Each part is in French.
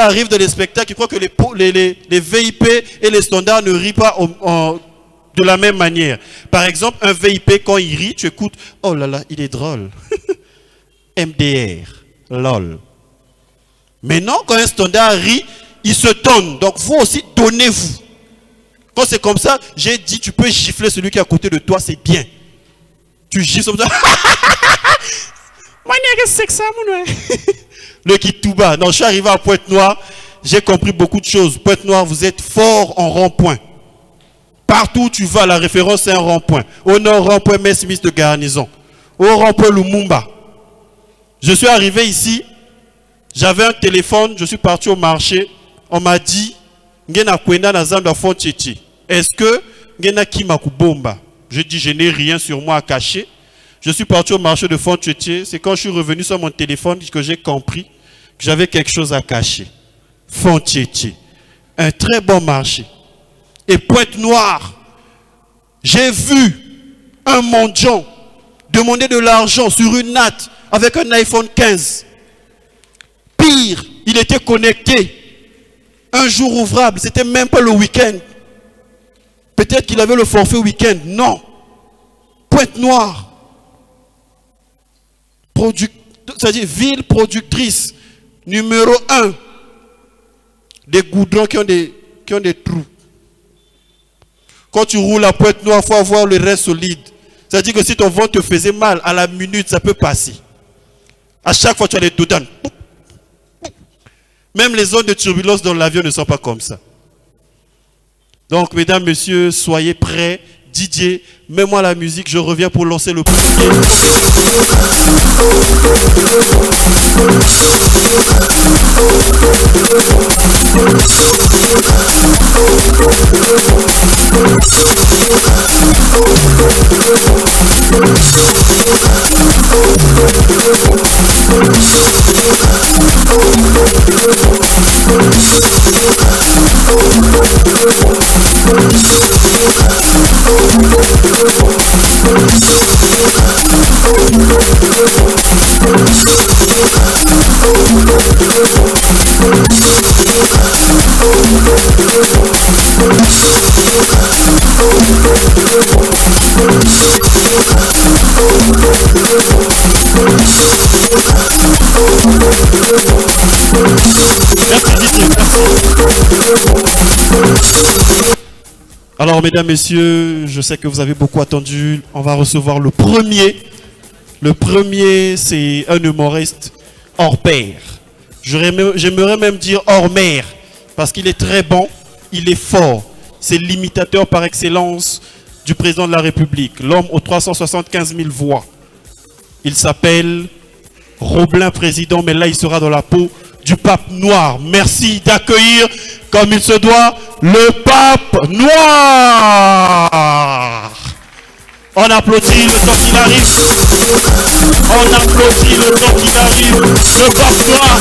ça arrive dans les spectacles, ils croient que les VIP et les standards ne rient pas de la même manière. Par exemple, un VIP, quand il rit, tu écoutes, oh là là, il est drôle. MDR, lol. Mais non, quand un standard rit, il se donne. Donc vous aussi, donnez-vous. Quand c'est comme ça, j'ai dit, tu peux gifler celui qui est à côté de toi, c'est bien. Tu gifles comme ça. Le qui tout bas. Non, je suis arrivé à Pointe-Noire, j'ai compris beaucoup de choses. Pointe-Noire, vous êtes fort en rond-point. Partout où tu vas, la référence c'est un rond-point. Au nord, rond-point Mess Smith de Garnison. Au rond-point Lumumba. Je suis arrivé ici, j'avais un téléphone, je suis parti au marché. On m'a dit, est-ce que je dis, je n'ai rien sur moi à cacher. Je suis parti au marché de Font-Tchétier. C'est quand je suis revenu sur mon téléphone que j'ai compris que j'avais quelque chose à cacher. Font-Tchétier. Un très bon marché. Et Pointe-Noire, j'ai vu un mendiant demander de l'argent sur une natte avec un iPhone 15. Pire, il était connecté. Un jour ouvrable, c'était même pas le week-end. Peut-être qu'il avait le forfait week-end. Non. Pointe-Noire. C'est-à-dire ville productrice numéro 1 des goudrons qui ont des trous. Quand tu roules à Pointe-Noire, il faut avoir le rein solide. C'est-à-dire que si ton ventre te faisait mal, à la minute, ça peut passer. À chaque fois, tu as les doudans. Même les zones de turbulence dans l'avion ne sont pas comme ça. Donc, mesdames, messieurs, soyez prêts. Didier, mets-moi la musique, je reviens pour lancer le premier. Alors, mesdames, messieurs, je sais que vous avez beaucoup attendu. On va recevoir le premier. Le premier, c'est un humoriste hors pair. J'aimerais même dire hors mer, parce qu'il est très bon, il est fort. C'est l'imitateur par excellence du président de la République, l'homme aux 375 000 voix. Il s'appelle Roblin Président, mais là, il sera dans la peau du pape noir. Merci d'accueillir, comme il se doit, le pape noir. On applaudit le temps qu'il arrive. On applaudit le temps qu'il arrive. Le pape noir.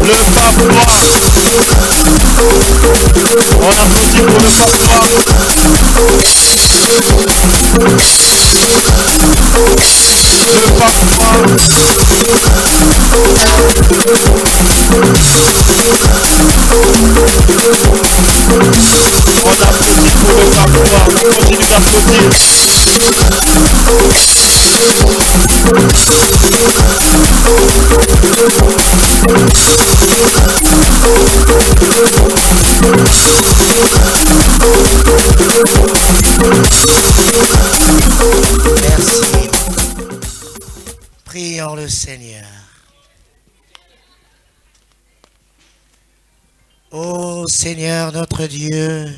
Le pape noir. On applaudit pour le pape noir. Le pape noir. On applaudit pour le pape noir. On continue d'applaudir. Merci. Prions le Seigneur. Ô Seigneur notre Dieu,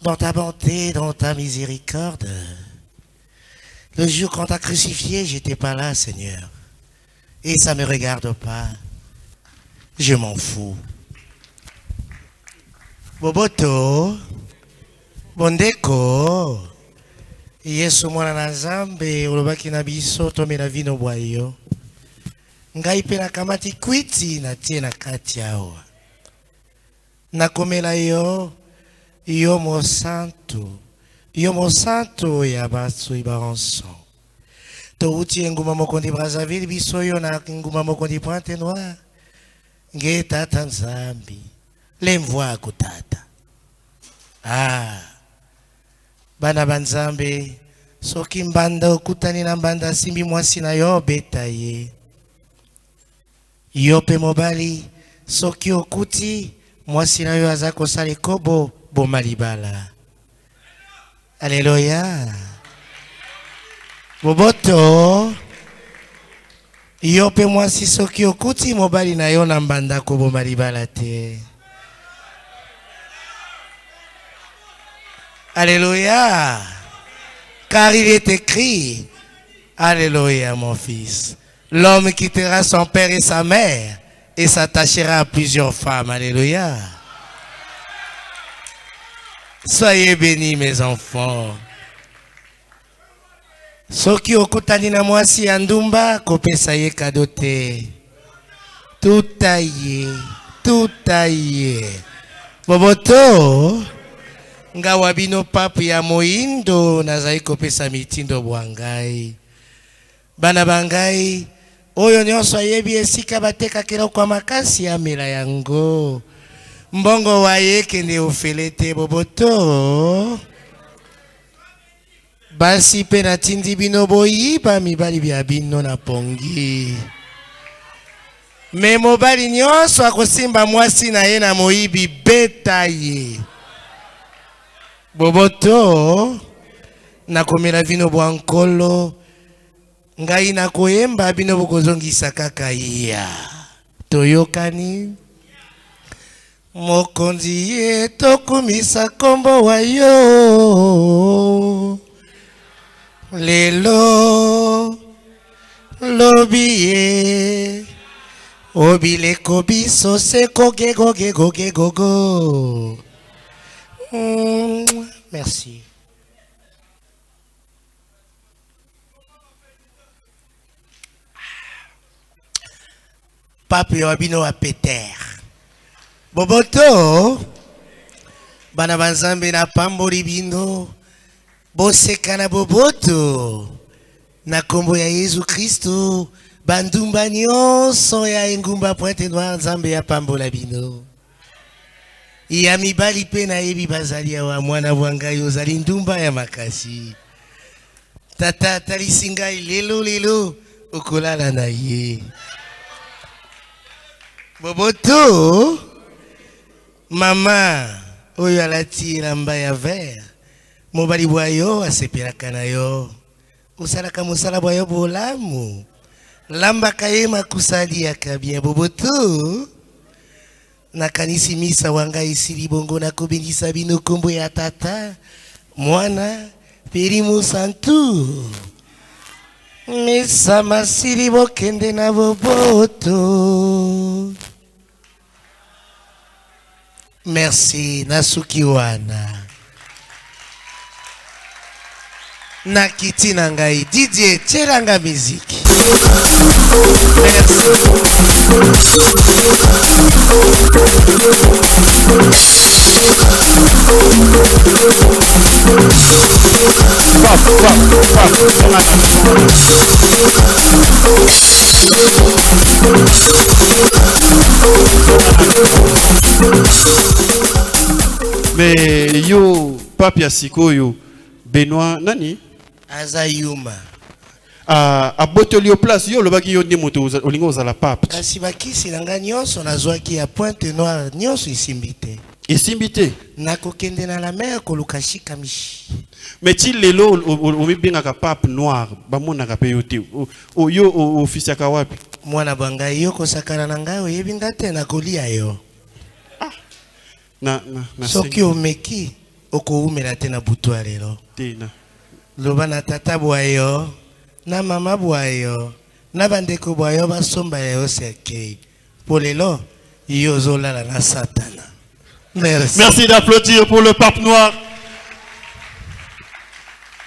dans ta bonté, dans ta miséricorde, le jour qu'on t'a crucifié, j'étais pas là, Seigneur. Et ça ne me regarde pas. Je m'en fous. Boboto, Bondeko, Yesu mwana na Nzambe, olobaki na biso tomela vino bwayo. Ngai pe na kamati kwiti na tie na kati awa. Nakomela yo, yo mo santo ya baso ibaranso. To uti nguma mokondi Brazzaville biso yo na nguma mokondi Pointe-Noire. nge tata nzambi lemvwa kutata. Bana banzambe soki mbanda okutani na mbanda simbi mwasi na yo beta ye. Yo pe mobali soki okuti mwasi na yo aza kosala kobo boma libala. Alléluia. Boboto yo pe mwasi soki okuti mobali na yo na mbanda ko boma libala te. Alléluia. Car il est écrit, alléluia mon fils, l'homme quittera son père et sa mère et s'attachera à plusieurs femmes. Alléluia. Soyez bénis mes enfants. Soki okutani na mwasi ya ndumba kopesa ye kado te. Tutaye. Boboto nga wabino papu ya moindo nazai kopesa mitindo bwangai. Bana bangai oyo nyonso ayebi esika bateka kilo kwa makasi ya mela yango. Mbongo waye kende ofelete boboto. Basi pe na tindi bino boyiba mibali bya bino na pongi. Me mobali nyonso akosimba mwasi na ye na moyibi beta ye. Boboto nakomela vino bwankolo ngai nakoyemba bino bokozongisa kaka iya. Toyokani mokonzi ye tokumisa kombo wa yo. Lelo lobi ye obileko biso seko gego. Merci. Pape Yobino a Peter. Boboto bana banzambe na pamboli bino boseka na boboto na kombo ya Yesu Kristo bandumba nyonso ya engumba Pointe Noire nzambe ya pambola bino. Ya mibali pe na yebi bazali wa mwana bwangai ozali ndumba ya makasi. Tata talisingai lelo okolala na ye. Boboto mama oyo alati lamba ya vert mobali bwayo asepelaka na yo. Osalaka mosala bwayo bolamu lamba kayema kusali ya kabia. Boboto nakanisi misa wanga isili bongo na kubindisa bino kombo ya tata mwana Perimu Santu. Misa masili bokende na boboto. Merci nasuki wana na kiti na ngai Didier Tcheranga miziki. Merci. Mais yo Papi Asikoyo Benoît nani Azayuma a botolio place yo lobaki yo ndi moto olingo ozala pape. Kasi bakisi nanga nyonso nazwaki ya Pointe Noire nyonso isimbite. Isimbite nakokende na la mer koluka shikamishi. Mais ti lelo omibengaka pape noir bamonaka pe yo te yo office ya kawapi mwana bangai yo kosakana na ngai oyebi ngate na kolia yo. Na soki omeki okoumela te na butu alelo te na loba na tata bwayo na mama bwayo na bandeko bwayo basomba yo seke polelo yo zolala na satana. Merci d'applaudir pour le pape noir.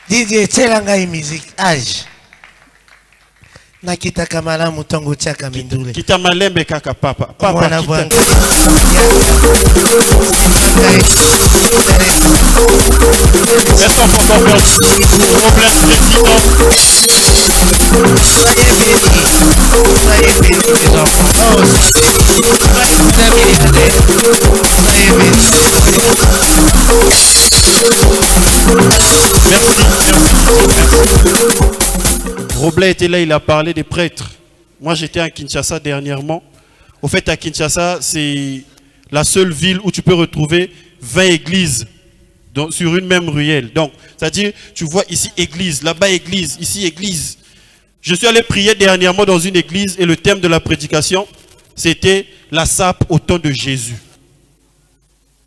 Didier Tcheranga musique âge Nakita kamala mutongo chaka mindule. Kita malembe kaka papa. Papa Mwana kita. bwangu. Est-ce qu'on peut encore faire problème président? Soyez bénis. Soyez bénis les enfants. Oh, soyez bénis. Roblet était là, il a parlé des prêtres. Moi, j'étais à Kinshasa dernièrement. Au fait, à Kinshasa, c'est la seule ville où tu peux retrouver 20 églises sur une même ruelle. Donc, c'est-à-dire, tu vois ici église, là-bas église, ici église. Je suis allé prier dernièrement dans une église et le thème de la prédication, c'était la sape au temps de Jésus.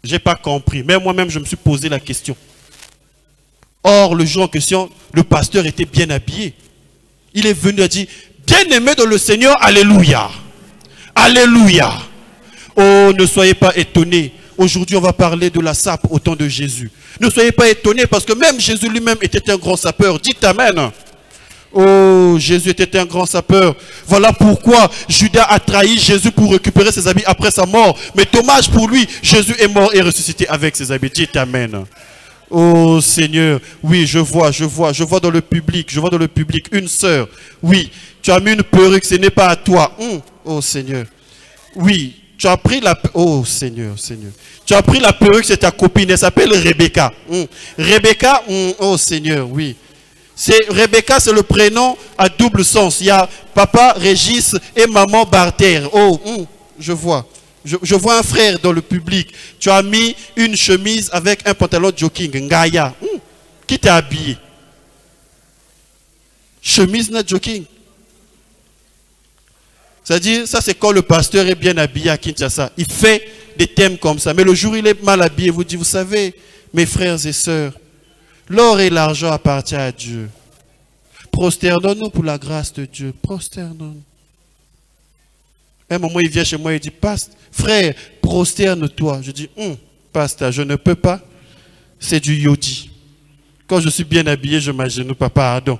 Je n'ai pas compris. Mais moi-même, je me suis posé la question. Or, le jour en question, le pasteur était bien habillé. Il est venu et dit, bien-aimé dans le Seigneur, alléluia. Alléluia. Oh, ne soyez pas étonnés. Aujourd'hui, on va parler de la sape au temps de Jésus. Ne soyez pas étonnés parce que même Jésus lui-même était un grand sapeur. Dites amen. Oh, Jésus était un grand sapeur. Voilà pourquoi Judas a trahi Jésus pour récupérer ses habits après sa mort. Mais dommage pour lui, Jésus est mort et ressuscité avec ses habits. Dites amen. Oh Seigneur, oui, je vois dans le public, une sœur. Oui, tu as mis une perruque, ce n'est pas à toi. Oh Seigneur. Oui, tu as pris la... Oh Seigneur. Tu as pris la perruque, c'est ta copine, elle s'appelle Rebecca. Rebecca, oh Seigneur, oui. Rebecca, c'est le prénom à double sens. Il y a papa Régis et maman Barter. Oh, je vois. Je vois un frère dans le public. Tu as mis une chemise avec un pantalon jogging. Ngaya. Qui t'a habillé? Chemise na jogging. C'est-à-dire, ça c'est quand le pasteur est bien habillé à Kinshasa. Il fait des thèmes comme ça. Mais le jour où il est mal habillé, vous dit, vous savez, mes frères et sœurs, l'or et l'argent appartiennent à Dieu. Prosternons-nous pour la grâce de Dieu. Prosternons-nous. Un moment, il vient chez moi et il dit, frère, prosterne-toi. Je dis, pasteur, je ne peux pas. C'est du yodi. Quand je suis bien habillé, je m'agenouille, pardon.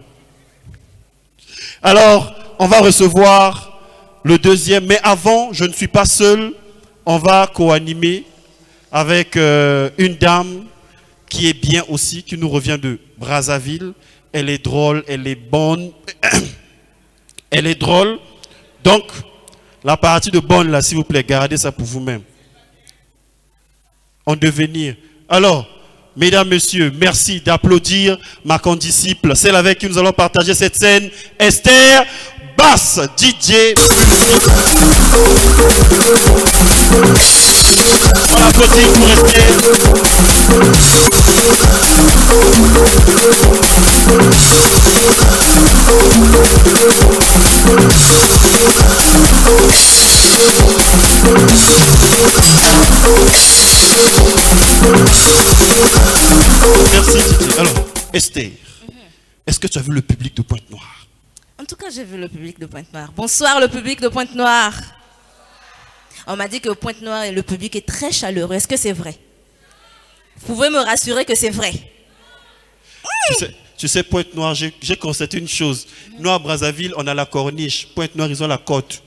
Alors, on va recevoir le deuxième. Mais avant, je ne suis pas seul. On va co-animer avec une dame qui est bien aussi, qui nous revient de Brazzaville. Elle est drôle, elle est bonne. Elle est drôle. Donc, la partie de bonne, là, s'il vous plaît, gardez ça pour vous-même. En devenir. Alors, mesdames, messieurs, merci d'applaudir ma condisciple, celle avec qui nous allons partager cette scène, Esther Bass, DJ. On applaudit pour Esther. Merci Didier. Alors, Esther, est-ce que tu as vu le public de Pointe-Noire? En tout cas, j'ai vu le public de Pointe-Noire. Bonsoir le public de Pointe-Noire. On m'a dit que Pointe-Noire et le public est très chaleureux. Est-ce que c'est vrai? Vous pouvez me rassurer que c'est vrai? Tu sais, Pointe-Noire, j'ai constaté une chose. Nous, à Brazzaville, on a la corniche. Pointe-Noire, ils ont la côte.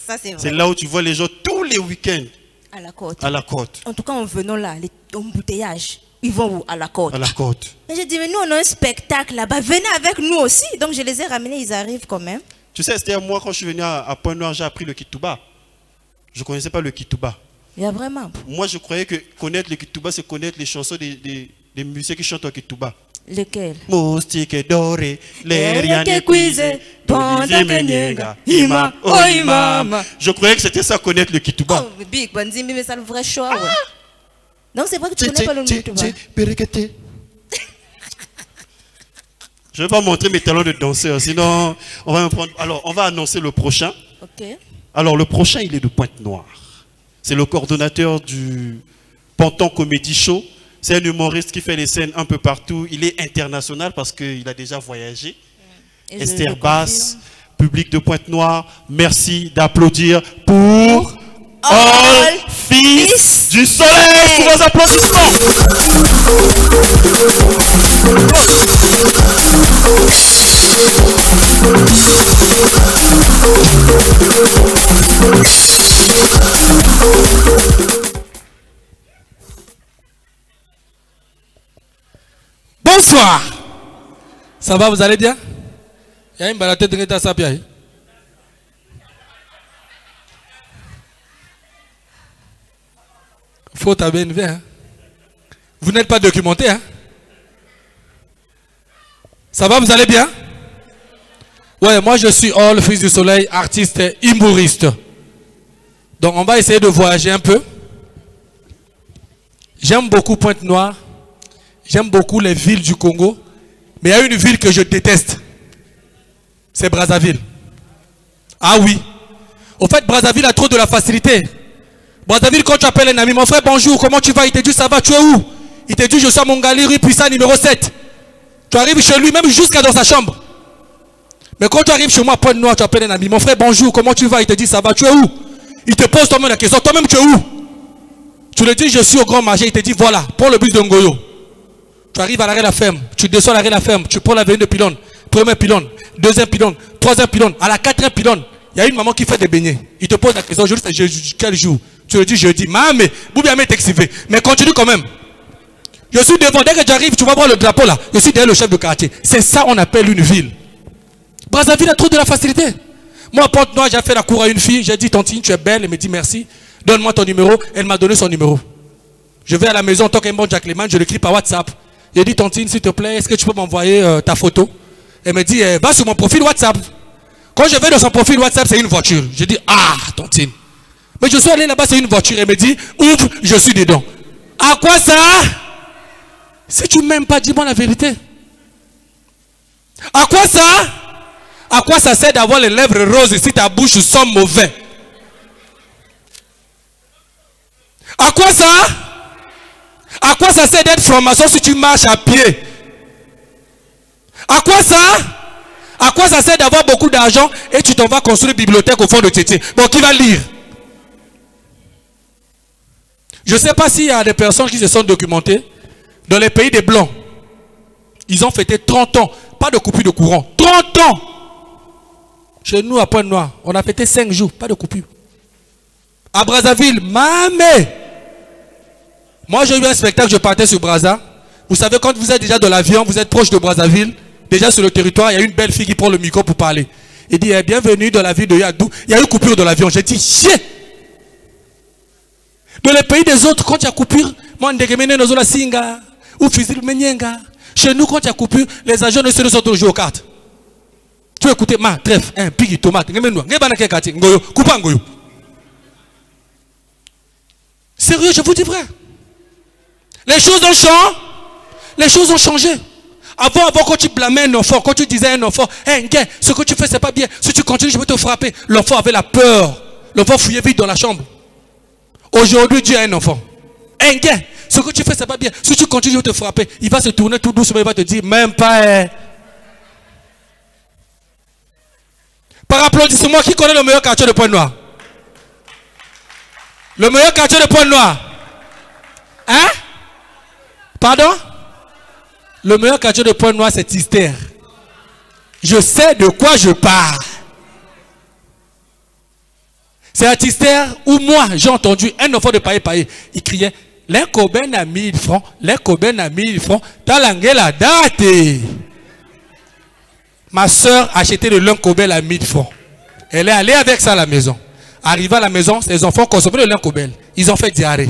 Ça, c'est vrai. C'est là où tu vois les gens tous les week-ends. À la côte. À la côte. En tout cas, en venant là, les embouteillages, ils vont où? À la côte. À la côte. Mais j'ai dit, mais nous, on a un spectacle là-bas. Venez avec nous aussi. Donc, je les ai ramenés, ils arrivent quand même. Tu sais, Esther, moi, quand je suis venu à Pointe-Noire, j'ai appris le Kitouba. Je ne connaissais pas le Kitouba. Il y a vraiment. Moi, je croyais que connaître le Kitouba, c'est connaître les chansons des musiciens qui chantent au Kitouba. Lesquels? Moustique doré, les rien que cuise, ima, oh imam. Je croyais que c'était ça, connaître le Kitouba. Oh, Big Banzimbi, mais ça le vrai choix. Ouais. Donc c'est vrai que tu connais pas le Kitouba. Je ne vais pas montrer mes talents de danseur, sinon on va me prendre. Alors, on va annoncer le prochain. Ok. Alors, le prochain, il est de Pointe-Noire. C'est le coordonnateur du Panton Comedy Show. C'est un humoriste qui fait les scènes un peu partout. Il est international parce qu'il a déjà voyagé. Esther Bass, public de Pointe-Noire, merci d'applaudir pour All Fils du Soleil. Sous vos applaudissements. bonsoir. Ça va, vous allez bien? Il y a une balade de Ngeta Sapia. Faut t'avoir une hein? Vous n'êtes pas documenté, hein? Ça va, vous allez bien? Ouais, moi je suis le fils du soleil, artiste humoriste. Donc on va essayer de voyager un peu. J'aime beaucoup Pointe-Noire. J'aime beaucoup les villes du Congo. Mais il y a une ville que je déteste. C'est Brazzaville. Ah oui. Au fait, Brazzaville a trop de la facilité. Brazzaville, quand tu appelles un ami, mon frère, bonjour, comment tu vas? Il te dit, ça va, tu es où? Il te dit, je suis à Mongali, rue Puissant, numéro 7. Tu arrives chez lui, même jusqu'à dans sa chambre. Mais quand tu arrives chez moi à Pointe-Noire, tu appelles un ami, mon frère, bonjour, comment tu vas? Il te dit, ça va, tu es où? Il te pose toi-même la question, toi-même, tu es où? Tu lui dis, je suis au grand marché, il te dit, voilà, prends le bus de Ngoyo. Tu arrives à l'arrêt de la ferme, tu descends à l'arrêt de la ferme, tu prends l'avenue de pylône, premier pylône, deuxième pylône, troisième pylône, à la quatrième pylône, il y a une maman qui fait des beignets. Il te pose la question, je dis, quel jour? Tu lui dis, jeudi, mais, Boubiamé est excivé, mais continue quand même. Je suis devant, dès que j'arrive, tu vas voir le drapeau là, je suis derrière le chef de quartier. C'est ça on appelle une ville. Brazzaville a trop de la facilité. Moi, à Pointe-Noire, j'ai fait la cour à une fille, j'ai dit, Tantine, tu es belle, elle me dit merci, donne-moi ton numéro, elle m'a donné son numéro. Je vais à la maison, en tant qu'un bon Jack Lehman, je l'écris par WhatsApp. J'ai dit, Tantine, s'il te plaît, est-ce que tu peux m'envoyer ta photo? Elle me dit, va sur mon profil WhatsApp. Quand je vais dans son profil WhatsApp, c'est une voiture. Je dis, ah, Tantine. Mais je suis allé là-bas, c'est une voiture. Elle me dit, ouvre, je suis dedans. À quoi ça? Si tu m'aimes pas, dis-moi la vérité. À quoi ça? À quoi ça sert d'avoir les lèvres roses si ta bouche sent mauvais? À quoi ça? À quoi ça sert d'être franc-maçon si tu marches à pied? À quoi ça? À quoi ça sert d'avoir beaucoup d'argent et tu t'en vas construire une bibliothèque au fond de Tété? Bon, qui va lire? Je ne sais pas s'il y a des personnes qui se sont documentées dans les pays des Blancs. Ils ont fêté 30 ans. Pas de coupure de courant. 30 ans! Chez nous, à Pointe-Noire, on a fêté 5 jours. Pas de coupure. À Brazzaville, mamé! Moi, j'ai eu un spectacle, je partais sur Brazza. Vous savez, quand vous êtes déjà dans l'avion, vous êtes proche de Brazzaville, déjà sur le territoire, il y a une belle fille qui prend le micro pour parler. Il dit, bienvenue dans la ville de Yadou. Il y a eu coupure de l'avion. J'ai dit, chier! Dans les pays des autres, quand il y a coupure, chez nous, quand il y a coupure, les agents ne se sont toujours aux cartes. Tu veux écouter, trèfle, pigi, tomate, sérieux, je vous dis vrai. Les choses ont changé. Les choses ont changé. Avant, quand tu blâmais un enfant, quand tu disais à un enfant, ce que tu fais, c'est pas bien. Si tu continues, je vais te frapper. L'enfant avait la peur. L'enfant fouillait vite dans la chambre. Aujourd'hui, Dieu a un enfant. Ce que tu fais, c'est pas bien. Si tu continues, je vais te frapper. Il va se tourner tout doucement, il va te dire, même pas. Par applaudissement, qui connaît le meilleur quartier de Pointe-Noire? Le meilleur quartier de Pointe-Noire? Hein? Pardon? Le meilleur quartier de Pointe-Noire, c'est Tister. Je sais de quoi je parle. C'est à Tister où moi, j'ai entendu un enfant de Paye-Paye. Il criait, les Coben à 1000 francs, les Coben à 1000 francs, t'as langué la date. Ma soeur a acheté le lin Cobel à 1000 francs. Elle est allée avec ça à la maison. Arrivée à la maison, ses enfants consommaient le lin Cobel. Ils ont fait diarrhée.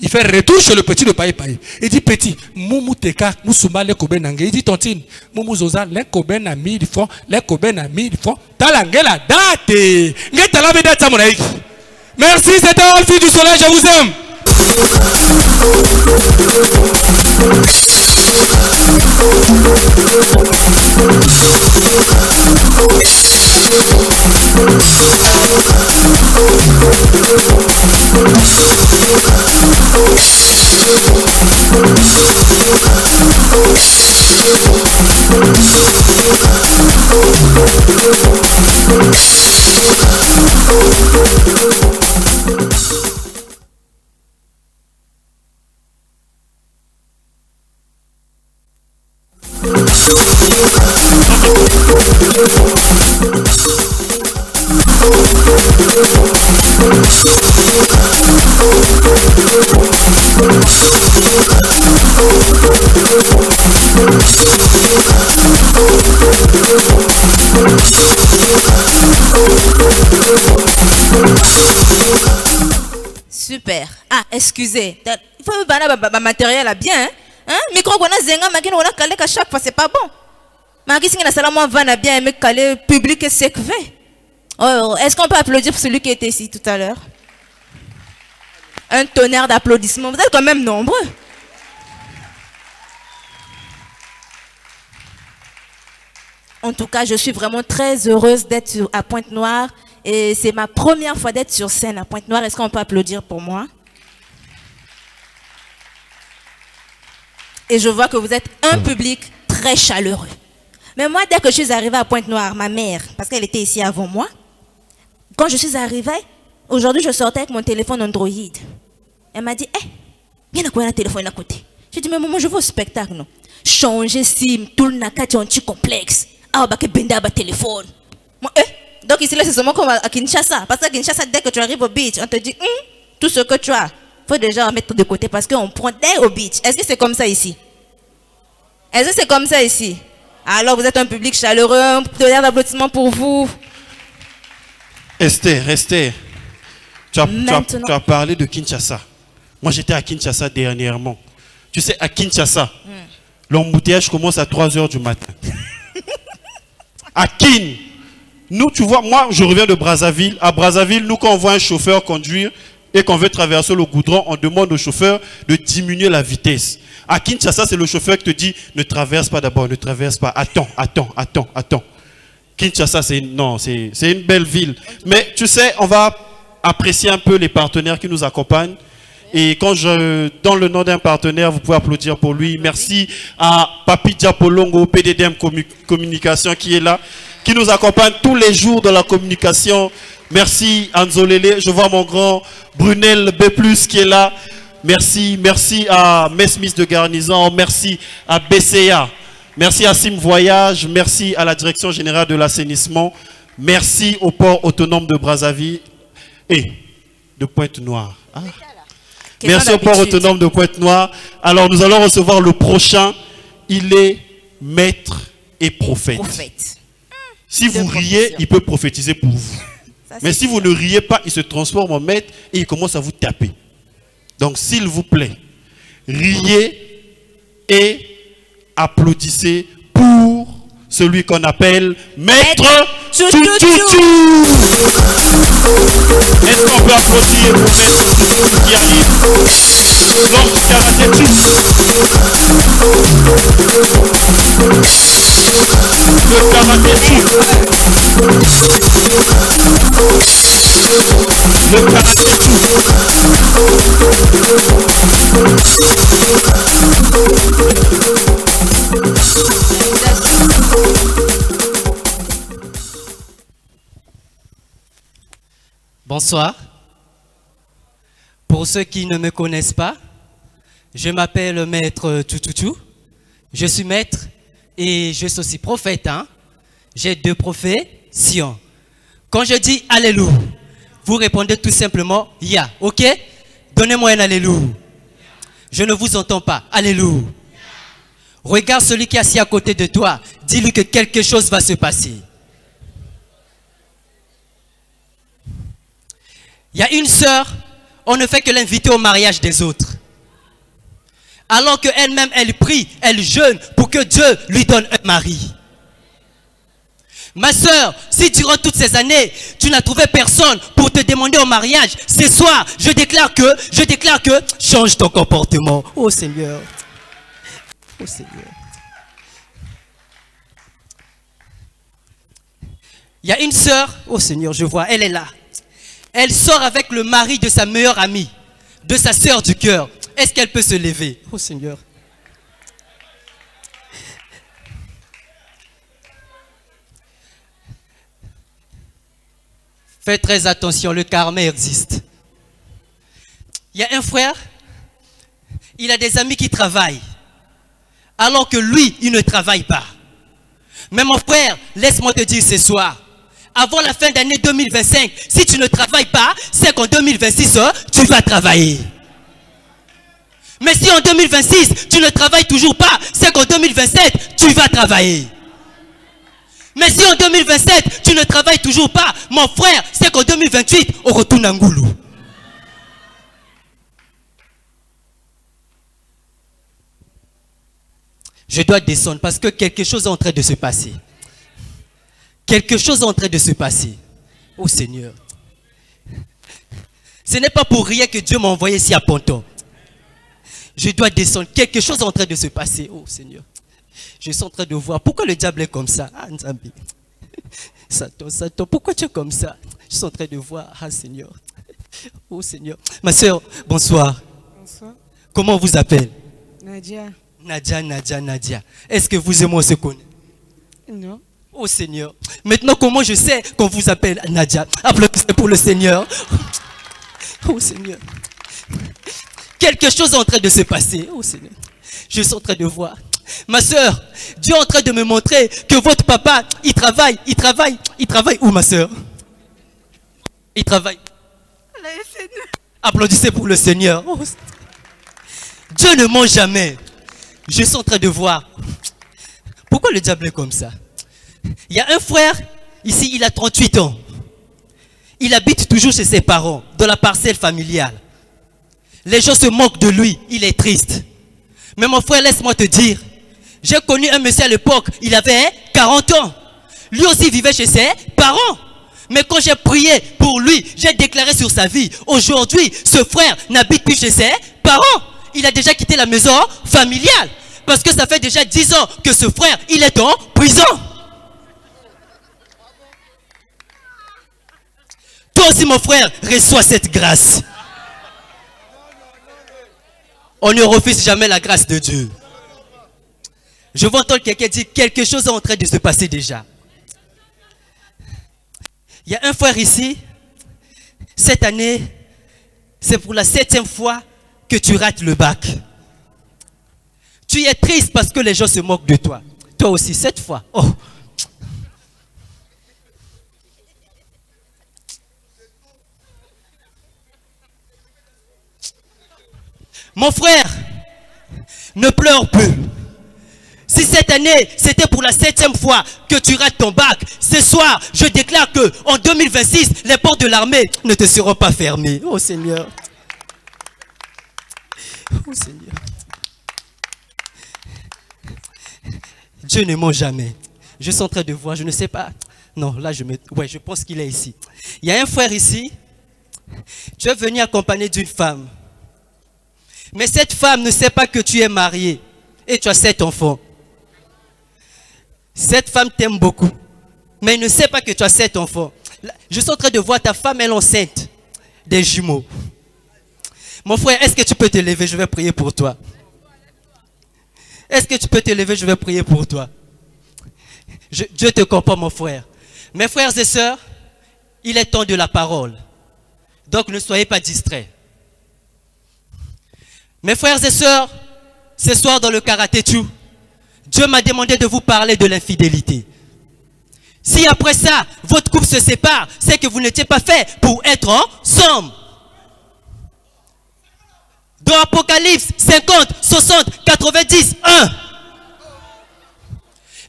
Il fait retour chez le petit de Paye-Paye. Il dit, petit, Moumou Teka, Moussouma, les Coben Nangue. Il dit, tontine, Moumou Zoza, les Coben à 1000 francs, les Coben à 1000 francs, t'as langué la date. Merci, c'était le fils du soleil, je vous aime. Super. Ah, excusez. Il faut me matériel là bien. Hein? Micro qu'on a zenga, mais on a calé à chaque fois, c'est pas bon. Mais qu'est-ce qu'il y a seulement vana bien, mais calé public et sec fait. Oh, est-ce qu'on peut applaudir pour celui qui était ici tout à l'heure? Un tonnerre d'applaudissements. Vous êtes quand même nombreux. En tout cas, je suis vraiment très heureuse d'être à Pointe-Noire. Et c'est ma première fois d'être sur scène à Pointe-Noire. Est-ce qu'on peut applaudir pour moi? Et je vois que vous êtes un public très chaleureux. Mais moi, dès que je suis arrivée à Pointe-Noire, ma mère, parce qu'elle était ici avant moi, quand je suis arrivée, aujourd'hui, je sortais avec mon téléphone Android. Elle m'a dit, viens à quoi un téléphone à côté. J'ai dit, mais maman, je veux au spectacle, non? Changer SIM, tout le nakati anti-complexe. Ah, bah, que benda, bah, téléphone. Moi, donc ici, là, c'est seulement comme à Kinshasa. Parce qu'à Kinshasa, dès que tu arrives au beach, on te dit, tout ce que tu as, il faut déjà mettre de côté parce qu'on prend dès au beach. Est-ce que c'est comme ça ici? Est-ce que c'est comme ça ici? Alors, vous êtes un public chaleureux, un tonnerre d'applaudissements pour vous. Esther, tu as parlé de Kinshasa. Moi, j'étais à Kinshasa dernièrement. Tu sais, à Kinshasa, l'embouteillage commence à 3 h du matin. À Kin, nous, tu vois, moi, je reviens de Brazzaville. À Brazzaville, nous, quand on voit un chauffeur conduire et qu'on veut traverser le goudron, on demande au chauffeur de diminuer la vitesse. À Kinshasa, c'est le chauffeur qui te dit, ne traverse pas d'abord, ne traverse pas. Attends. Kinshasa, c'est une belle ville. Mais tu sais, on va apprécier un peu les partenaires qui nous accompagnent. Et quand je donne le nom d'un partenaire, vous pouvez applaudir pour lui. Merci à Papi Diapolongo, PDDM Communication qui est là, qui nous accompagne tous les jours dans la communication. Merci Anzolele, je vois mon grand Brunel B+, qui est là. Merci à Mesmis de Garnison, merci à BCA, merci à Sim Voyage, merci à la Direction Générale de l'Assainissement, merci au port autonome de Brazzaville et de Pointe-Noire. Merci au port autonome de Pointe-Noire. Alors nous allons recevoir le prochain. Il est maître et prophète. Si vous riez, il peut prophétiser pour vous. Mais si vous ne riez pas, il se transforme en maître et il commence à vous taper. Donc s'il vous plaît, riez et applaudissez pour celui qu'on appelle Maître Tchou-Tchou-Tchou. Est-ce qu'on peut applaudir pour Maître Tchou-Tchou qui arrive? L'homme du karaté Tchou. Le karaté Tchou. Le karaté Bonsoir. Pour ceux qui ne me connaissent pas, je m'appelle Maître Tchou-Tchou. Je suis maître et je suis aussi prophète. Hein? J'ai 2 professions. Quand je dis Alléluia, vous répondez tout simplement Ya. Ok? Donnez-moi un Alléluia. Je ne vous entends pas. Alléluia. Regarde celui qui est assis à côté de toi. Dis-lui que quelque chose va se passer. Il y a une sœur, on ne fait que l'inviter au mariage des autres. Alors qu'elle-même, elle prie, elle jeûne pour que Dieu lui donne un mari. Ma sœur, si durant toutes ces années, tu n'as trouvé personne pour te demander au mariage, ce soir, je déclare que, change ton comportement. Oh Seigneur. Oh Seigneur. Il y a une sœur, oh Seigneur, je vois, elle est là. Elle sort avec le mari de sa meilleure amie, de sa sœur du cœur. Est-ce qu'elle peut se lever? Oh Seigneur. Faites très attention, le karma existe. Il y a un frère, il a des amis qui travaillent, alors que lui, il ne travaille pas. Mais mon frère, laisse-moi te dire ce soir, avant la fin d'année 2025, si tu ne travailles pas, c'est qu'en 2026, tu vas travailler. Mais si en 2026, tu ne travailles toujours pas, c'est qu'en 2027, tu vas travailler. Mais si en 2027, tu ne travailles toujours pas, mon frère, c'est qu'en 2028, on retourne à Ngoulou. Je dois descendre parce que quelque chose est en train de se passer. Quelque chose est en train de se passer. Oh Seigneur. Ce n'est pas pour rien que Dieu m'a envoyé ici à Ponton. Je dois descendre. Quelque chose est en train de se passer. Oh Seigneur. Je suis en train de voir. Pourquoi le diable est comme ça? Ah Nzambi. Satan, pourquoi tu es comme ça? Je suis en train de voir. Ah Seigneur. Oh Seigneur. Ma soeur, bonsoir. Bonsoir. Comment vous appelez? Nadia. Nadia. Est-ce que vous et moi on se connaît? Non. Oh Seigneur. Maintenant, comment je sais qu'on vous appelle Nadia? Applaudissez pour le Seigneur. Oh Seigneur. Quelque chose est en train de se passer. Oh Seigneur. Je suis en train de voir. Ma soeur, Dieu est en train de me montrer que votre papa, il travaille. Il travaille où, ma soeur? Il travaille. Applaudissez pour le Seigneur. Oh. Dieu ne ment jamais. Je suis en train de voir. Pourquoi le diable est comme ça? Il y a un frère, ici, il a 38 ans. Il habite toujours chez ses parents, dans la parcelle familiale. Les gens se moquent de lui, il est triste. Mais mon frère, laisse-moi te dire, j'ai connu un monsieur à l'époque, il avait 40 ans. Lui aussi vivait chez ses parents. Mais quand j'ai prié pour lui, j'ai déclaré sur sa vie, aujourd'hui, ce frère n'habite plus chez ses parents. Il a déjà quitté la maison familiale. Parce que ça fait déjà 10 ans que ce frère, il est en prison. Toi aussi, mon frère, reçois cette grâce. On ne refuse jamais la grâce de Dieu. Je vois entendre quelqu'un dire quelque chose est en train de se passer déjà. Il y a un frère ici, cette année, c'est pour la 7e fois que tu rates le bac. Tu es triste parce que les gens se moquent de toi. Toi aussi, 7 fois. Oh. Mon frère, ne pleure plus. Si cette année, c'était pour la 7e fois que tu rates ton bac, ce soir, je déclare que en 2026, les portes de l'armée ne te seront pas fermées. Oh Seigneur. Oh Seigneur. Dieu ne ment jamais. Je suis en train de voir, je ne sais pas. Non, là, je pense qu'il est ici. Il y a un frère ici. Tu es venu accompagné d'une femme. Mais cette femme ne sait pas que tu es marié et tu as 7 enfants. Cette femme t'aime beaucoup, mais elle ne sait pas que tu as 7 enfants. Je suis en train de voir ta femme, elle est enceinte des jumeaux. Mon frère, est-ce que tu peux te lever? Je vais prier pour toi. Est-ce que tu peux te lever? Je vais prier pour toi. Dieu te comprend, mon frère. Mes frères et sœurs, il est temps de la parole. Donc ne soyez pas distraits. Mes frères et sœurs, ce soir dans le karaté-chou, Dieu m'a demandé de vous parler de l'infidélité. Si après ça, votre couple se sépare, c'est que vous n'étiez pas fait pour être ensemble. Dans Apocalypse 50, 60, 90, 1.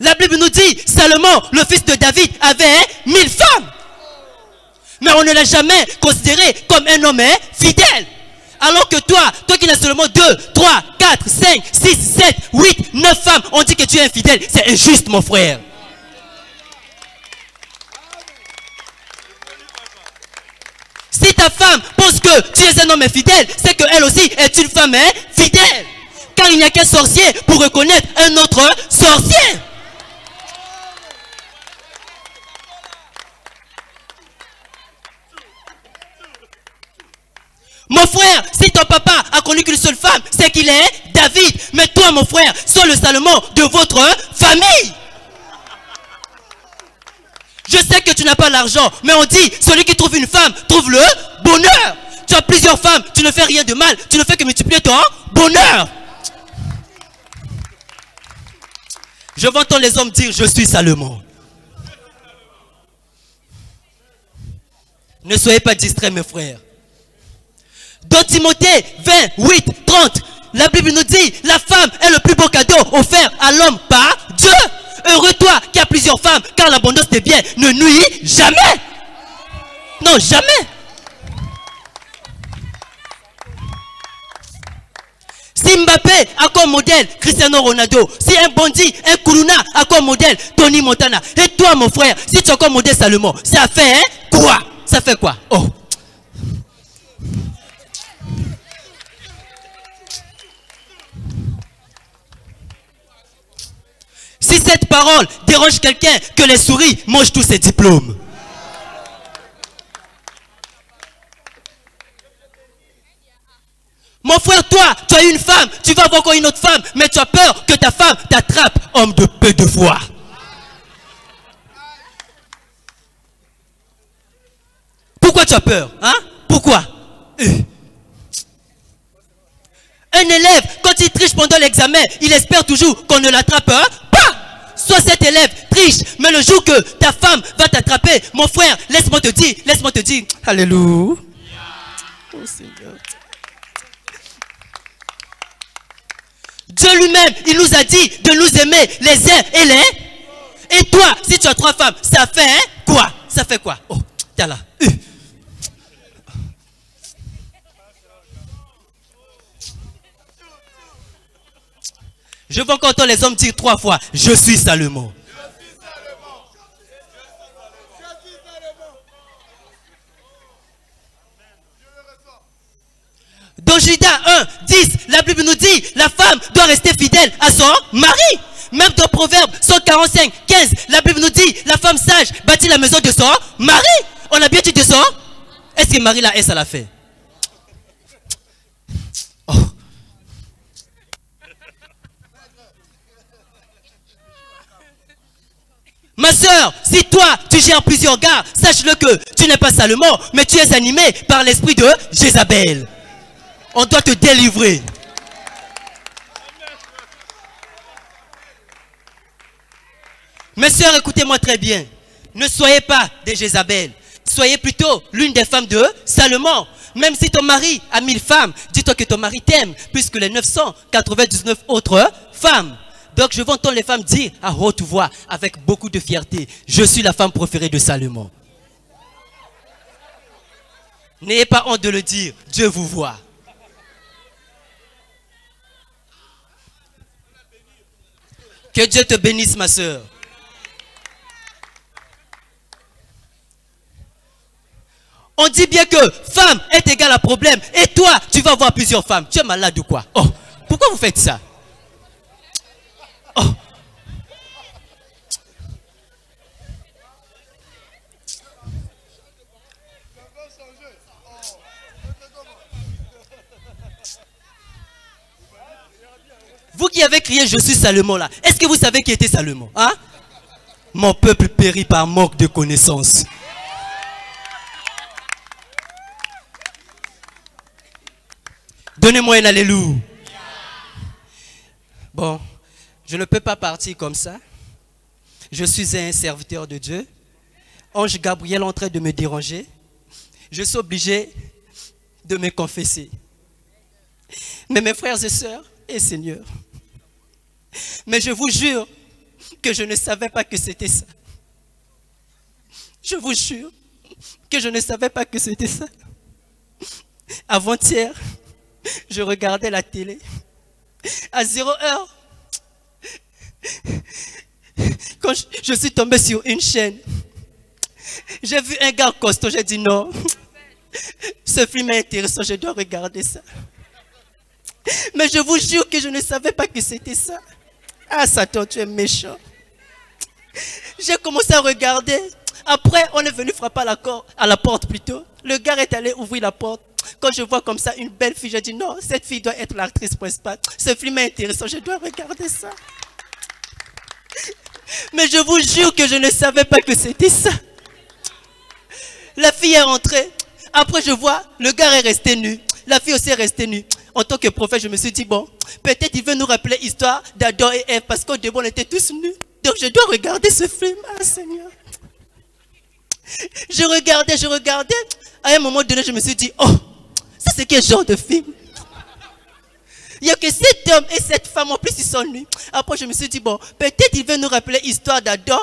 La Bible nous dit, Salomon, le fils de David, avait 1000 femmes. Mais on ne l'a jamais considéré comme un homme fidèle. Alors que toi qui n'as seulement 2, 3, 4, 5, 6, 7, 8, 9 femmes, on dit que tu es infidèle. C'est injuste, mon frère. Si ta femme pense que tu es un homme infidèle, c'est qu'elle aussi est une femme fidèle. Car il n'y a qu'un sorcier pour reconnaître un autre sorcier. Mon frère, si ton papa a connu qu'une seule femme, c'est qu'il est David. Mais toi, mon frère, sois le Salomon de votre famille. Je sais que tu n'as pas l'argent, mais on dit, celui qui trouve une femme, trouve le bonheur. Tu as plusieurs femmes, tu ne fais rien de mal, tu ne fais que multiplier ton bonheur. Je vais entendre les hommes dire, je suis Salomon. Ne soyez pas distraits, mes frères. Dans Timothée 20, 8, 30, la Bible nous dit, la femme est le plus beau cadeau offert à l'homme par Dieu. Heureux toi qui as plusieurs femmes, car l'abondance des biens ne nuit jamais. Non, jamais. Si Si Mbappé a comme modèle Cristiano Ronaldo, si un bandit, un Koulouna a comme modèle Tony Montana, et toi mon frère, si tu as comme modèle Salomon, ça fait hein, quoi? Ça fait quoi? Oh. Si cette parole dérange quelqu'un, que les souris mangent tous ses diplômes. Mon frère, toi, tu as une femme, tu vas avoir encore une autre femme, mais tu as peur que ta femme t'attrape, homme de peu de foi. Pourquoi tu as peur? Hein? Pourquoi? Un élève, quand il triche pendant l'examen, il espère toujours qu'on ne l'attrape pas. Soit cet élève triche, mais le jour que ta femme va t'attraper, mon frère, laisse-moi te dire, alléluia. Oh Seigneur. Dieu lui-même, il nous a dit de nous aimer les uns et les. Et toi, si tu as 3 femmes, ça fait hein, quoi? Ça fait quoi? Oh, t'as là. Je veux encore entendre les hommes dire 3 fois, je suis Salomon. Dans Judas 1, 10, la Bible nous dit, la femme doit rester fidèle à son mari. Même dans Proverbe 145, 15, la Bible nous dit, la femme sage bâtit la maison de son mari. On a bien dit de son. Est-ce que Marie la S, elle a fait? Oh. Ma soeur, si toi, tu gères plusieurs gars, sache-le que tu n'es pas Salomon, mais tu es animé par l'esprit de Jézabel. On doit te délivrer. Mes sœurs, écoutez-moi très bien. Ne soyez pas des Jézabel. Soyez plutôt l'une des femmes de Salomon. Même si ton mari a 1000 femmes, dis-toi que ton mari t'aime, puisque les 999 autres femmes. Donc je veux entendre les femmes dire à haute voix, avec beaucoup de fierté, je suis la femme préférée de Salomon. N'ayez pas honte de le dire, Dieu vous voit. Que Dieu te bénisse, ma soeur. On dit bien que femme est égale à problème. Et toi, tu vas avoir plusieurs femmes. Tu es malade ou quoi? Oh, pourquoi vous faites ça? Oh. Vous qui avez crié je suis Salomon là, est-ce que vous savez qui était Salomon? Hein? Mon peuple périt par manque de connaissances. Donnez-moi un alléluia. Bon, je ne peux pas partir comme ça. Je suis un serviteur de Dieu. Ange Gabriel est en train de me déranger. Je suis obligé de me confesser. Mais mes frères et sœurs, et Seigneur, mais je vous jure que je ne savais pas que c'était ça. Je vous jure que je ne savais pas que c'était ça. Avant-hier, je regardais la télé. À 0 heure, quand je suis tombé sur une chaîne, j'ai vu un gars costaud, j'ai dit non. Ce film est intéressant, je dois regarder ça. Mais je vous jure que je ne savais pas que c'était ça. Ah Satan, tu es méchant. J'ai commencé à regarder. Après, on est venu frapper à la porte plutôt. Le gars est allé ouvrir la porte. Quand je vois comme ça une belle fille, je dis non, cette fille doit être l'actrice principale. Ce film est intéressant, je dois regarder ça. Mais je vous jure que je ne savais pas que c'était ça. La fille est rentrée. Après, je vois, le gars est resté nu. La fille aussi est restée nue. En tant que prophète, je me suis dit, bon, peut-être il veut nous rappeler l'histoire d'Adam et Ève, parce qu'au début, on était tous nus. Donc, je dois regarder ce film. Ah, Seigneur. Je regardais. À un moment donné, je me suis dit, oh, ça c'est quel genre de film? Il n'y a que 7 hommes et 7 femmes, en plus ils sont nus. Après, je me suis dit, bon, peut-être il veut nous rappeler l'histoire d'Adam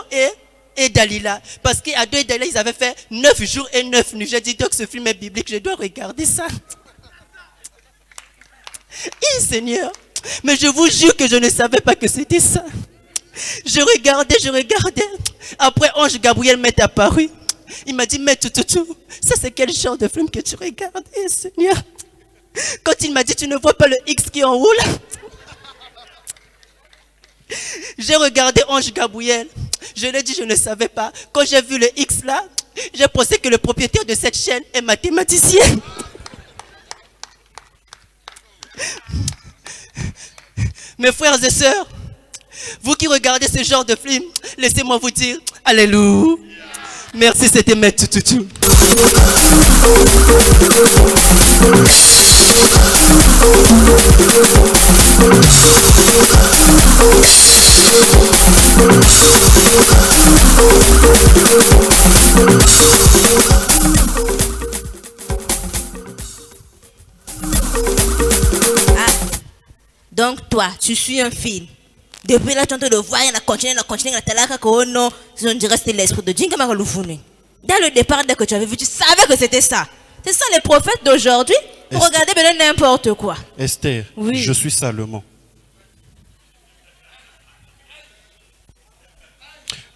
et Dalila. Parce qu'Adam et Dalila, ils avaient fait 9 jours et 9 nuits. J'ai dit, donc ce film est biblique, je dois regarder ça. Et Seigneur, Mais je vous jure que je ne savais pas que c'était ça. Je regardais. Après, Ange Gabriel m'est apparu. Il m'a dit, mais tout, ça c'est quel genre de film que tu regardes, Seigneur? Quand il m'a dit, tu ne vois pas le X qui enroule? J'ai regardé Ange Gabriel. Je l'ai dit, je ne savais pas. Quand j'ai vu le X là, j'ai pensé que le propriétaire de cette chaîne est mathématicien. Mes frères et sœurs, vous qui regardez ce genre de film, laissez-moi vous dire, alléluia. Merci, c'était Maître Tutu. Donc toi, tu suis un film. Depuis là, tu es en train de voir, il a continué, oh non, on dirait que c'était l'esprit de Dieu qui m'a reloufouni. Dès le départ, dès que tu avais vu, tu savais que c'était ça. C'est ça les prophètes d'aujourd'hui. Pour regarder maintenant n'importe quoi. Esther, oui. Je suis Salomon.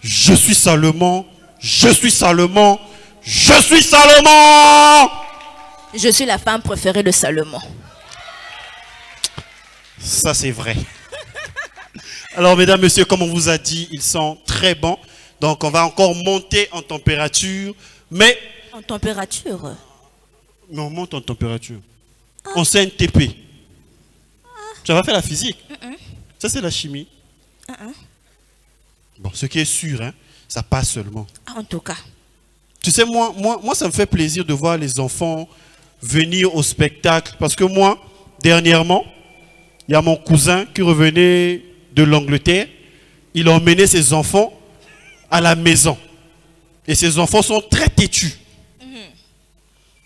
Je suis Salomon. Je suis Salomon. Je suis Salomon. Je suis la femme préférée de Salomon. Ça, c'est vrai. Alors, mesdames, messieurs, comme on vous a dit, ils sont très bons. Donc, on va encore monter en température. Mais... En température? Mais on monte en température. On CNTP. Tu vas faire la physique. Ça, c'est la chimie. Bon, ce qui est sûr, hein, ça passe seulement. En tout cas. Tu sais, moi, ça me fait plaisir de voir les enfants venir au spectacle. Parce que moi, dernièrement, il y a mon cousin qui revenait de l'Angleterre. Il a emmené ses enfants à la maison. Et ses enfants sont très têtus.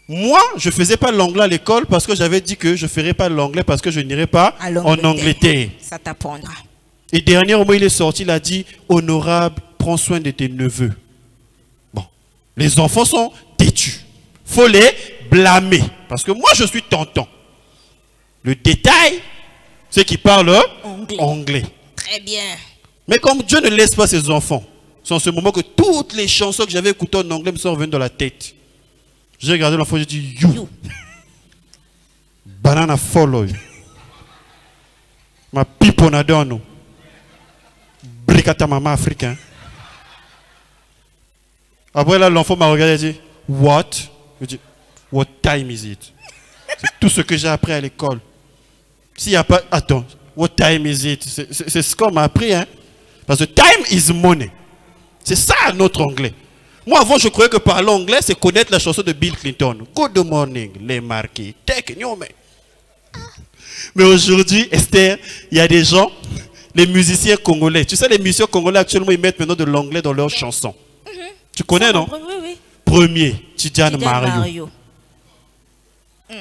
Moi, je ne faisais pas l'anglais à l'école parce que j'avais dit que je ne ferais pas l'anglais parce que je n'irais pas en Angleterre. Ça t'apprendra. Et dernièrement, il est sorti, il a dit, honorable, prends soin de tes neveux. Bon, les enfants sont têtus. Il faut les blâmer. Parce que moi, je suis tonton. Le détail, c'est qu'ils parlent anglais. Très bien. Mais comme Dieu ne laisse pas ses enfants, c'est en ce moment que toutes les chansons que j'avais écoutées en anglais me sont revenues dans la tête. J'ai regardé l'enfant, j'ai dit, you. Banana follow. Ma piponadano. Bricata maman africain. Après là, l'enfant m'a regardé et dit, what? Je dis, what time is it? C'est tout ce que j'ai appris à l'école. S'il n'y a pas, attends, what time is it? C'est ce qu'on m'a appris, hein? Parce que time is money. C'est ça notre anglais. Moi, avant, je croyais que parler anglais, c'est connaître la chanson de Bill Clinton. Good morning, les marquis. Mais aujourd'hui, Esther, il y a des gens, les musiciens congolais. Tu sais, les musiciens congolais, actuellement, ils mettent maintenant de l'anglais dans leurs chansons. Tu connais, non? Oui. Premier, Tidiane Mario.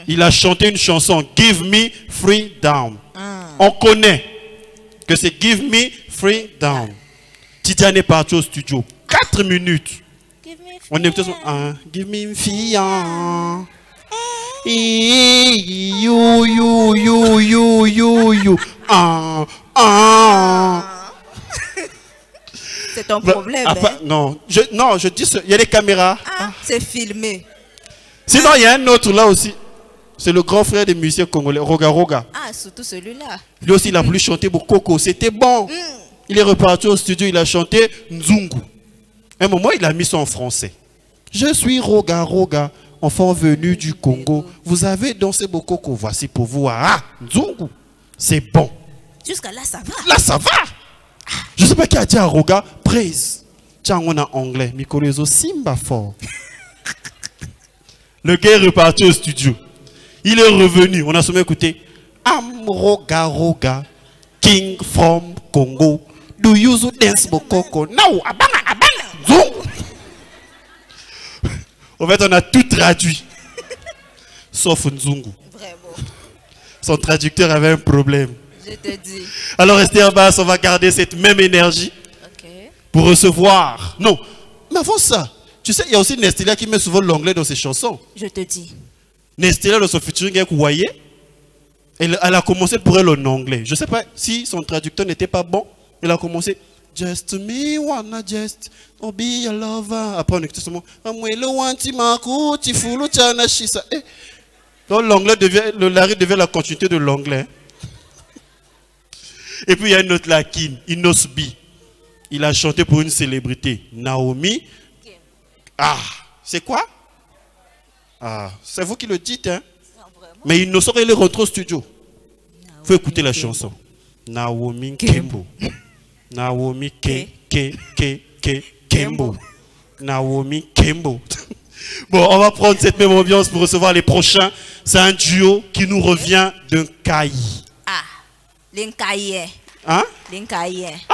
Il a chanté une chanson, Give Me Freedom. On connaît que c'est Give Me Freedom. Tidiane est parti au studio. 4 minutes. On est plutôt give me fiant. You. C'est ton problème. Non, je dis, il y a des caméras. C'est filmé. Sinon, il y a un autre là aussi. C'est le grand frère des musiciens congolais, Roga. Surtout celui-là. Lui aussi, il a voulu chanter pour Coco. C'était bon. Il est reparti au studio, il a chanté Nzungu. À un moment, il a mis ça en français. Je suis Roga, enfant venu du Congo. Vous avez dansé beaucoup, voici pour vous. Nzungu. C'est bon. Jusqu'à là, ça va. Là, ça va. Je ne sais pas qui a dit à Roga, praise. Tiens, on a anglais. Mikolezo Simba fort. Le gars est reparti au studio. Il est revenu. On a souvent écouté. I'm Roga, king from Congo. Do you dance bokoko? No, abanga. En fait, on a tout traduit. Sauf Nzungu. Vraiment. Son traducteur avait un problème. Je te dis. Alors, restez en bas, on va garder cette même énergie pour recevoir. Non, mais avant ça, tu sais, il y a aussi Nestila qui met souvent l'anglais dans ses chansons. Je te dis. Nestila dans son featuring avec Waye, Elle a commencé pour elle en anglais. Je ne sais pas si son traducteur n'était pas bon. Elle a commencé Just me wanna just be your lover. Après on écoutait ce mot. Donc l'anglais devient, le Larry devient la continuité de l'anglais. Et puis il y a une autre là, Inosbi. Il a chanté pour une célébrité. Naomi. Ah, c'est quoi? Ah, c'est vous qui le dites, hein? Mais il ne saurait les rentrer au studio. Il faut écouter la chanson. Naomi Kembo. Naomi Kembo. Naomi Kembo. Bon, on va prendre cette même ambiance pour recevoir les prochains. C'est un duo qui nous revient d'un Kai. Ah, l'Inkaïe. Hein? L'Inkaïe. Ah.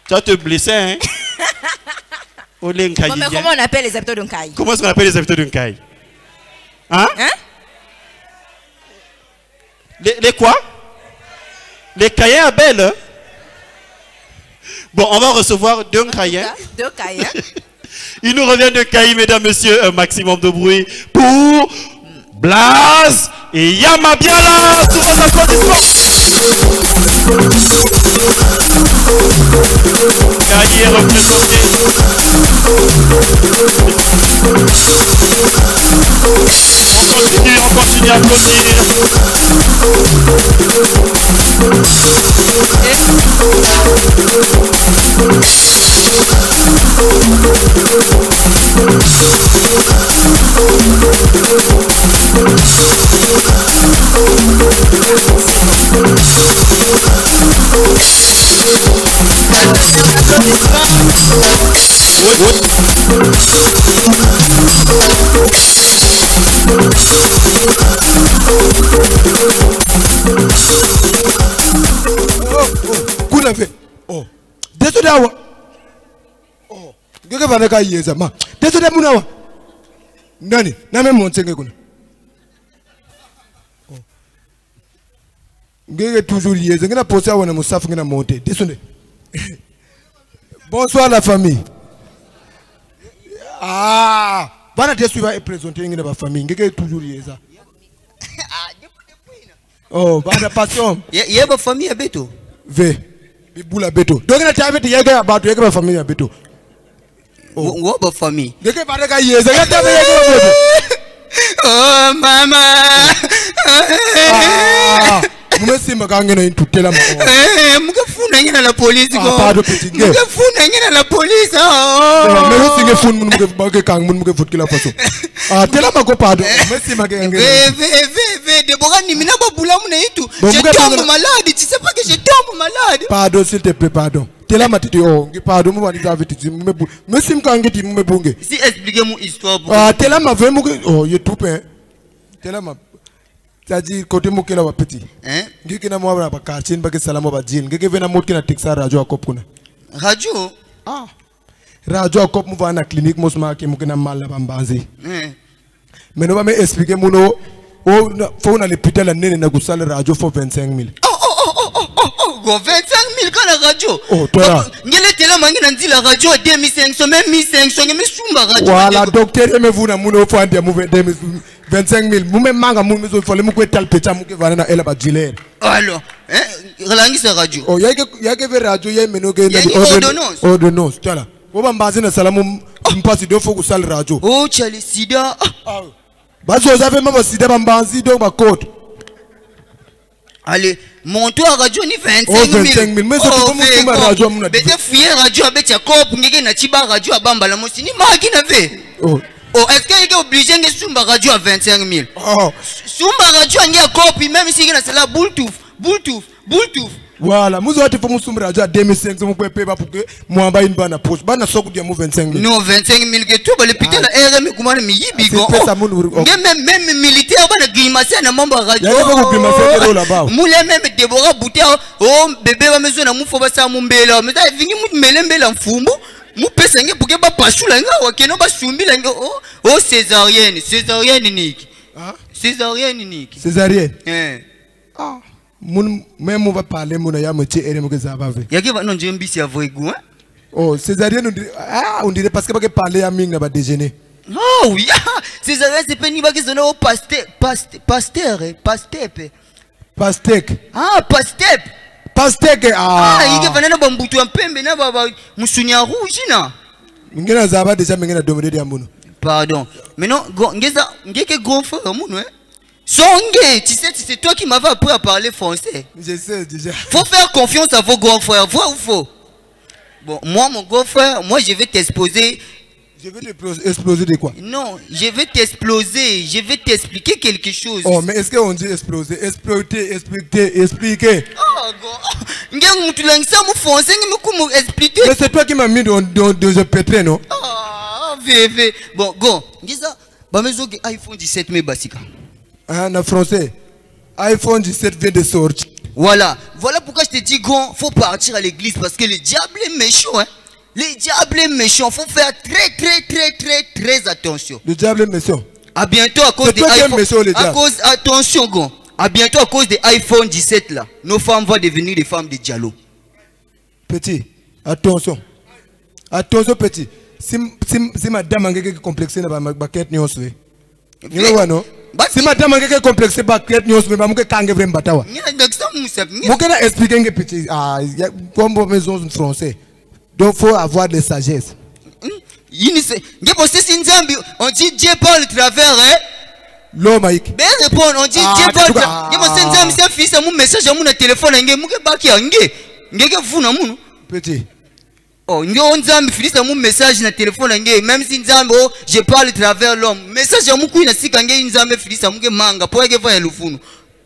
Tu vas te blesser, hein? Oh, Mais comment on appelle les habitants d'un Kai? Comment est-ce qu'on appelle les habitants d'un Kai? Hein? Les quoi? Les Caïens à Belle, hein? Bon, on va recevoir deux Caïens. Deux Caïens. Il nous revient de Caï, mesdames, messieurs, un maximum de bruit pour Blaze et Yamabiala. Sous vos applaudissements. Caï est représenté. On continue à applaudir. Oh, désolé. Oh, ngeke vana ka yeza ma. Désolé munawa. Nani, na me montsenge kuna. Oh. Ngeke toujours yeza, ngena poser wana musafu ngena monter. Désolé. Bonsoir la famille. Ah, bana te suiva et présenter ngena ba famille, ngeke toujours yeza. Oh, bana passion. Yeba famille à Beto. Ve. Bibula Beto. Donc na ta beti yega about yega ba famille à Beto. Oh, ba famille. Ngeke bana ka yeza, ngeke ta yega Beto. Oh mama. Ah. Mumesima kangena intutela ma. Mukafuna ngena la police ko. Pardon petit nge. Mukafuna ngena la police. Mais lo singe fun mun muke ba ke kang mun muke fut kila faso. Ah tela ma ko pardon. Mumesima ke ngena. Ve de bogani mina ba bula mun itu. Je tombe malade, tu sais pas que je tombe malade. Pardon s'il te plaît, pardon. Tela ma titi oh, ngi pardon mu wani ta veti mu bu. Mesim kangeti mu bunge. Si expliquez-moi histoire. Ah tela ma ve mu oh, ye tout pain. Tela ma c'est-à-dire côté mokela wa petit hein ngiki na mwa ba quartier ba ke salamo ba jin ngiki vena mot kina texa radio akop kuna radio ah radio akop mu va na clinique mosma ke mukina mala ba mbanzi mais no ba me expliquer muno o fo na l'hôpital la nene na kusala radio for 25 000 go 25 000 kana radio oh toi ngele tela mangi na ndila radio 2500 même 1500 ngeme sumba radio voilà docteur me vous na muno fo ande mu 25 000 mu me manga mu me so fole mu ko tal pecha mu ke vana na ela ba giler alors hein relangi sa radio oh yake ve radio ye meno ke na ordonnance tala wo ba mbazi na salamu mpasi do fo ku sal radio oh chali sida bazo za fe mama sida ba mbazi do ba code allez monto à radio ni 25 000 oh 25 000 mais so ko mu kuma radio mu na bete fuye radio abetia cop ngeke na chiba radio abamba la mosini maki na ve oh est-ce qu'il est obligé de sumba radio à 25 000 oh sumba radio ngi a copie même si na cela bluetooth voilà muzo ati fo musumba radio à 2500 mu pepe ba pour que moi ba une bana poche bana soku dia mu 25 000 non 25 000 que tout ba le pitel RM kuma mi yibi go même militaire bana grimacer na mambo radio ya ko grimacer là bas mule même Deborah Boutea oh bébé ba mezo na mu fo ba sa mu mbela mais ça vingi mu melembela mfumbu mu pesa nge buke ba pashula nga wakeno ba sumbila nge oh césarienne niki césarienne niki césarienne ah mun même on va parler mon ya me tirer me que ça va faire yake ba non je mbisi ya vrai goût hein oh césarienne on dirait parce que pas parler à ming na ba déjeuner Ah oui, césarien c'est pas ni qui sont au pasteur. Ah, pasteur. Pasteke Ah, il y a un bamboutou un peu, mais là, Moussounia rouge, non? Ngena zaba déjà mengena dominer dia munu. Pardon. Mais non, ngeke grand frère munu hein. Songe, tu sais c'est toi qui m'avais appris à parler français. Je sais déjà. Faut faire confiance à vos grands frères, vrai ou faux? Bon, moi mon grand frère, moi je vais t'exposer. Je vais t'exploser de quoi? Non, je vais t'exploser, je vais t'expliquer quelque chose. Oh, mais est-ce qu'on dit exploser? Expliquer. Oh, mais c'est toi qui m'as mis dans ce pétrin, non? Ah, vévé. Bon, go. Dis ça. Bah, mais iPhone 17, mais basique. Ah, en français. iPhone 17 vient de sortir. Voilà. Voilà pourquoi je te dis, go, faut partir à l'église parce que le diable est méchant, hein. Le diable est méchant. Faut faire très attention. Le diable est méchant. À bientôt à cause des iPhone. À cause, attention, go. À bientôt à cause des iPhone 17 là. Nos femmes vont devenir des femmes de dialogue. Petit, attention. Attention, petit. Si madame a quelque complexé dans ma baquette, nous sommes. You know what, no? Si madame a quelque complexé dans ma baquette, nous sommes. Je vais quand même batawa. Je vais expliquer petit. Ah, comme vos maisons en français. Donc, il faut avoir de sagesse. On dit Dieu parle travers, hein? L'homme aïk. Ben répondre, on dit Dieu parle travers. Je fils à mon message à mon téléphone, Petit. Oh, fils à mon message na téléphone, même si je parle travers l'homme. Message à mon couille, na si fils à mon manga, pour que faire le fou.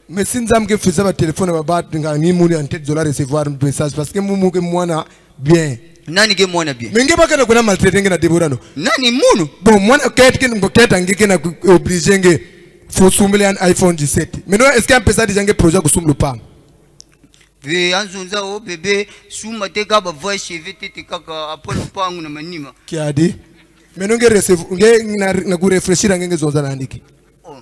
Mais si nous avons fait un téléphone, nous avons $1 recevoir un message parce que nous avons bien. Nani ke mwana bien. Mais ngeba kana kuna maltraiter ngena Deborah no. Nani munu? Bon mwana kete ngoketa ngeke na obligé nge faut soumbler un iPhone 17. Mais non est-ce qu'il y a un pesade jange projet ko soumble pas? Ve anzunza o bébé souma te ka ba voix cheveux tete kaka après le pangu na manima. Qui a dit? Mais non nge receive nge na ku refresher ngenge zonza na andiki. Oh.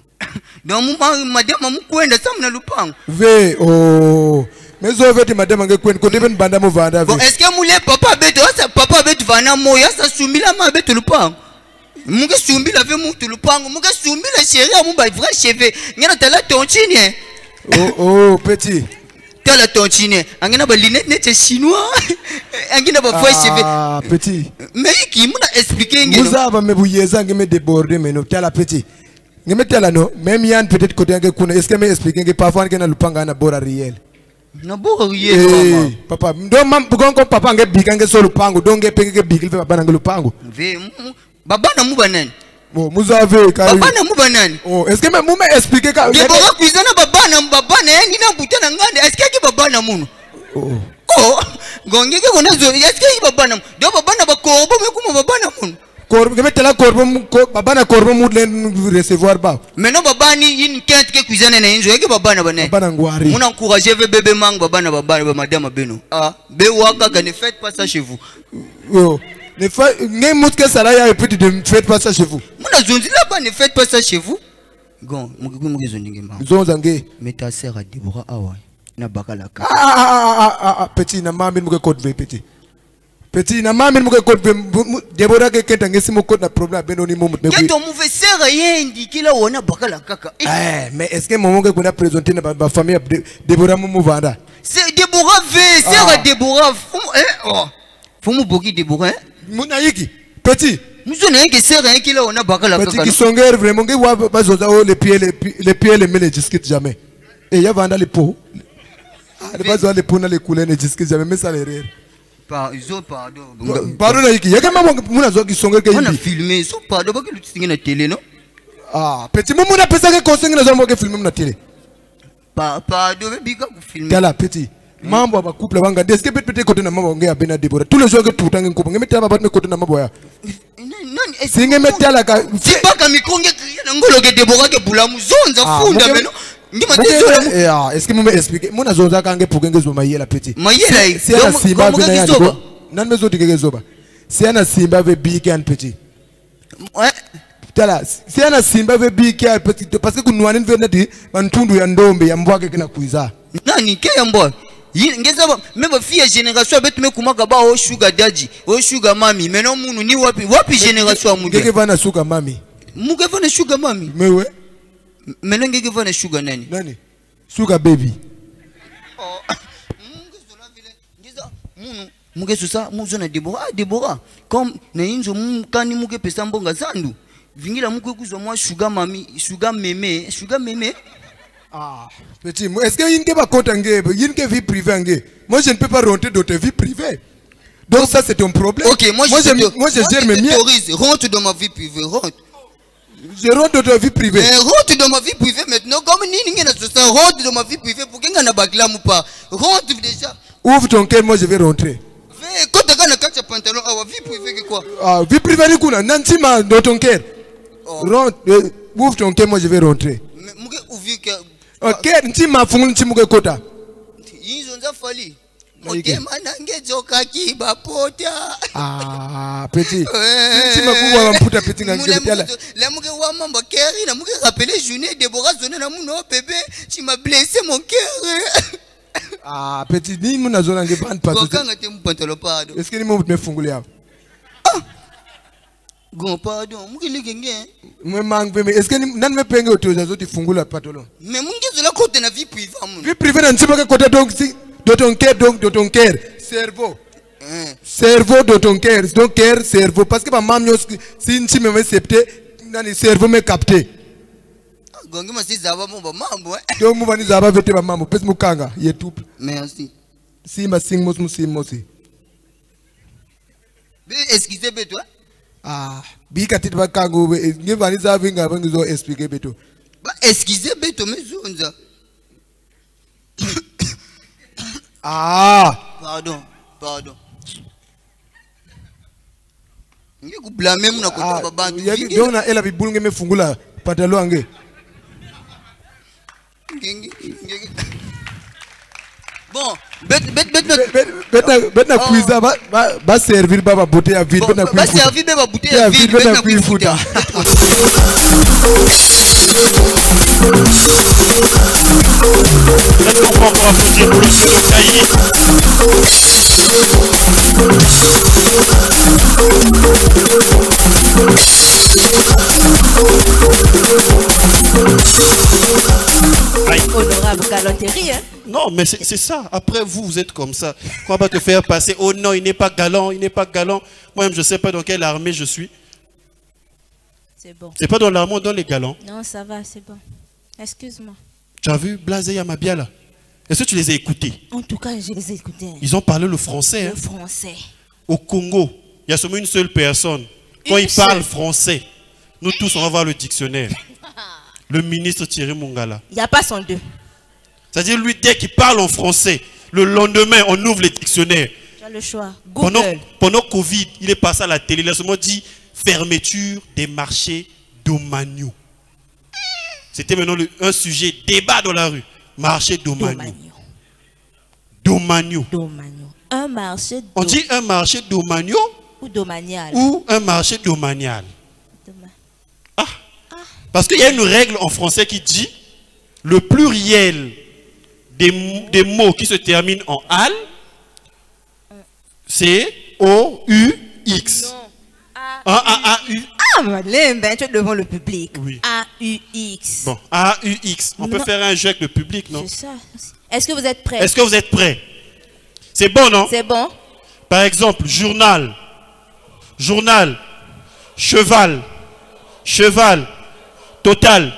Donc madame mu kwenda samna lupangu. Ve oh. Mais je veux dire madame nge kwenda ko deben banda mo vanda. Bon est-ce que moule papa beto vana moya sa sumila ma beto lupangu. Muge sumbila ve mutu lupangu muge sumbila chérie mu ba vrai cheveux ngena tala tontine. Oh petit. Tala tontine angena ba lunette net chinois angena ba voix cheveux. Ah petit. Mais qui muna expliquer ngeno. Vous avez me bouilleza ngeme déborder mais no tala petit. Ngeme tala no même Yann peut-être côté ngé kuna est-ce que me expliquer ngé parfois ngena lupanga na bora réel. Na bora réel papa. Ndo mam bugongo papa ngé bika ngé solo pango donge penge bika le papa ngé lupango. Ve baba na muba nani? Bon, vous avez baba na muba nani? Oh, est-ce que vous m'expliquez quand vous cuisiner baba na ngina buta na ngande est-ce que baba na munu? Oh, gonge ke kona zo est-ce que baba na do baba na ba korbo me kuma baba na munu? Korbo ke metela korbo baba na korbo mu le recevoir ba. Mais non baba ni une quinte ke cuisiner na inzo ke baba na bana. Baba na ngwari. Muna encourager bébé mang baba na madame Beno. Ah, be waka ne faites pas ça chez vous. Oh. Ne faites pas ça chez vous. Ne faites pas ça chez vous. Mais ta sœur a Deborah Awa. Petit, na mami mouke code V petit. Petit, na mami mouke code V. Deborah ke kenta ngesi mo code na problème beno ni momu. Que ton mauvais sœur a indiqué là on a bakala kaka. Mais est-ce que maman que qu'on a présenté na ba famille Deborah moumu vanda? C'est Deborah V, sœur Deborah. Faut mu boki Deborah. Mounayiki, petit. Nous sommes que c'est rien qui là on a bakala kaka. Petit qui sont vraiment que wa bazoza les pieds les disquent jamais. Et ya vanda les pots. Les bazoza les pots na les couler ne disquent jamais mais ça les rire. Pardon. Pardon Nayiki. Ya kama muna zo qui sont que on a filmé so pardon ba que lu tinga na télé non? Ah, petit momu na pesa que conseil na zo mo que filmer na télé. Pardon bika ku filmer. Tala petit. Mambo ba couple banga est-ce que peut-être côté na mambo ngea bena Deborah tous les jours que tout tangi ko ngeme taba batme côté na mambo ya non singe metala ka sipaka mikonge na ngolo ke Deborah ke bulamu zonza funda meno ndima tezo est-ce que vous m'expliquez mona zonza kange pokenge zo mayela petit mayela si ana simba bena ya ko nan mezo tikeke zoba si ana simba ve big and petit tala si ana simba ve big and petit parce que kunwani venati bantundu ya ndombe ya mbwake kina kuiza nani ke ya mbwa Même ma fille génération avec me kuma kaba o sugar daddy, o sugar mami. Mais non munu ni wapi génération amude. Ngeke vana sugar mami. Muge vana sugar mami. Mais ouais. Maintenant ngeke vana sugar nani? Nani? Sugar baby. Muge susa muzo na Deborah comme na inzo mukani muge pesa mbonga zandu vingila muge kuzo mwa sugar mami sugar meme Ah petit, est-ce que yinke ba compte ngebe yinke vie privée ngé? Moi je ne peux pas rentrer dans ta vie privée. Donc ça c'est ton problème. OK, moi je gère mes miens. Rentre dans ma vie privée, rentre. Je rentre dans ta vie privée. Mais rentre dans ma vie privée maintenant comme ni ngena ça rentre dans ma vie privée pour que ngana baglam ou pas. Rentre déjà. Ouvre ton cœur, moi je vais rentrer. Quand tu as un pantalon, vie privée, quoi? Ah, vie privée, Nancy, dans ton cœur. Rentre, ouvre ton cœur, moi je vais rentrer. Ok, tu m'as fondé, tu m'as kota. Ils ont fallu. Ah, petit. Tu m'as fondé, on puta petit. La mougue wa mamba keri, la mougue rappelé journée, Deborah zonné na mouno bébé, tu m'as blessé mon cœur. Ah, petit, ni mon azona nge ban pas. Est-ce que ni mon me fungule ya? Gon pardon, mougue ligenge. Moi mangue mais est-ce que nan me penge otoza zoti fungula patolo? Mais mougue zola côté na vie privée mon. Vie privée na ntiba ke côté donc si de ton cœur, cerveau. Cerveau de ton cœur, donc cœur, cerveau parce que ma maman si nti me accepter, nani cerveau me capter. Gongi masi zaba mumba mambo donc mubani zaba vete ba mambo pes mukanga yetup merci si ma sing mos mosi be excusez be toi ah bi katit ba kango ngi bani zaba nga ba ngizo expliquer beto ba excusez be to mezonza ah pardon ngi ku blâmer muna ko ba bantu donc na ela bi bulnge me fungula patalo ange. Bon, bête cuisine va servir ba bouteille à vide. Va servir ba bouteille à vide. Bête cuisine. Est-ce qu'on peut encore applaudir pour le pseudo Caï? Honorable galanterie, hein? Non, mais c'est ça. Après, vous êtes comme ça. On va pas te faire passer. Oh non, il n'est pas galant, il n'est pas galant. Moi-même, je ne sais pas dans quelle armée je suis. C'est bon. C'est pas dans l'armée ou dans les galants. Non, ça va, c'est bon. Excuse-moi. Tu as vu Blaise Yamabiala? Est-ce que tu les as écoutés? En tout cas, je les ai écoutés. Ils ont parlé le français. Le hein? français. Au Congo, il y a seulement une seule personne. Quand il parle français, nous tous, on va voir le dictionnaire. Le ministre Thierry Mongala. Il n'y a pas son deux. C'est-à-dire, lui, dès qu'il parle en français, le lendemain, on ouvre les dictionnaires. Tu as le choix. Google. Pendant Covid, il est passé à la télé. Il a seulement dit fermeture des marchés domaniaux. C'était maintenant un sujet débat dans la rue. Marché domaniaux. Domaniaux. Un marché. On dit un marché domaniaux ou domanial. Ou un marché domanial. Parce qu'il y a une règle en français qui dit le pluriel des mots qui se terminent en al, c'est O-U-X. A-U. Ah, Madeleine, ben, tu es devant le public. Oui. A-U-X. Bon, A-U-X. On peut faire un jeu avec le public, non? C'est ça. Est-ce que vous êtes prêts? Est-ce que vous êtes prêts? C'est bon, non? C'est bon. Par exemple, journal. Journal. Cheval. Cheval. Total.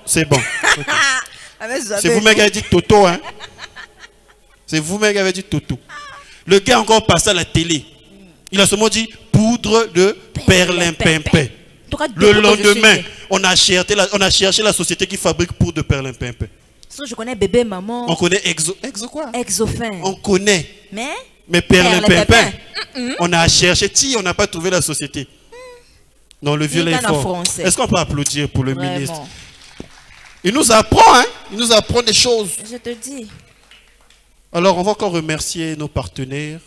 C'est bon. C'est vous-même qui avez dit Toto, hein? C'est vous-même qui avez dit Toto. Le gars a encore passé à la télé. Il a seulement dit poudre de perlimpinpin. Le lendemain, on a cherché la société qui fabrique poudre de perlimpinpin. Je connais bébé maman. On connaît Exo quoi? Exofin. On connaît. Mais perlimpinpin, on a cherché. On n'a pas trouvé la société. Non, le vieux est fort. Est-ce qu'on peut applaudir pour le ministre? Il nous apprend, hein? Il nous apprend des choses. Je te dis. Alors, on va encore remercier nos partenaires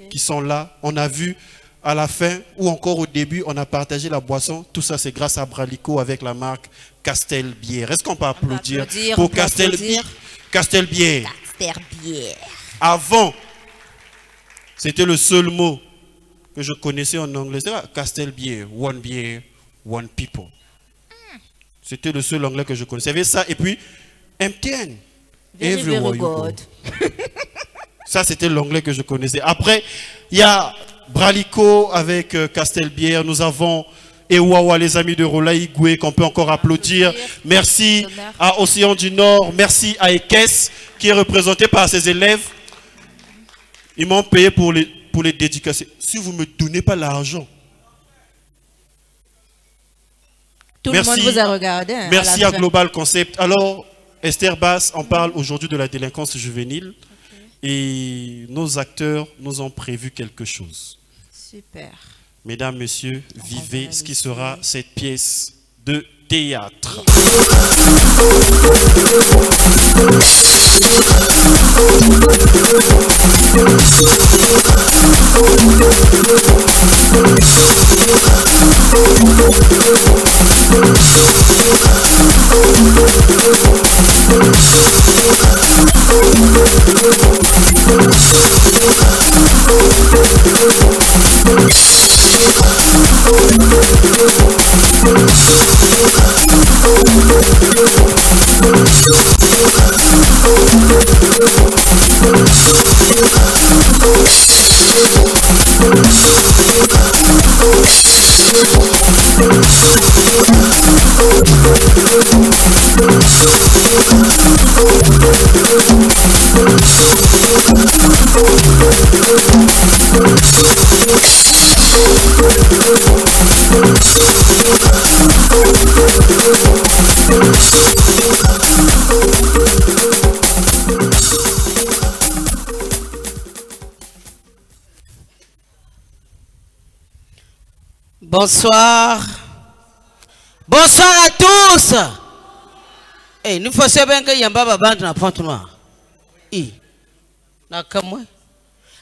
qui sont là. On a vu à la fin ou encore au début, on a partagé la boisson. Tout ça, c'est grâce à Bralico avec la marque Castel Bière. Est-ce qu'on peut applaudir pour Castel Bière? Castel Bière. Avant, c'était le seul mot que je connaissais en anglais. C'est Castel Beer, One Beer, One People. C'était le seul anglais que je connaissais. Il y avait ça et puis MTN. Everywhere you go. Ça, c'était l'anglais que je connaissais. Après, il y a Bralico avec Castelbière. Nous avons Ewawa, les amis de Rola Igwe, qu'on peut encore applaudir. Merci à Océan du Nord. Merci à Ekes, qui est représenté par ses élèves. Ils m'ont payé pour les dédicacer. Si vous ne me donnez pas l'argent. Tout le monde vous a regardé. Hein, merci à Global Concept. Alors, Esther Bass en parle aujourd'hui de la délinquance juvénile. Et nos acteurs nous ont prévu quelque chose. Super. Mesdames, messieurs, vivez ce qui sera cette pièce de théâtre. Bonsoir. Bonsoir à tous. Eh, nous faisons bien que Yamba bande na Pointe Noire. Na kamwe.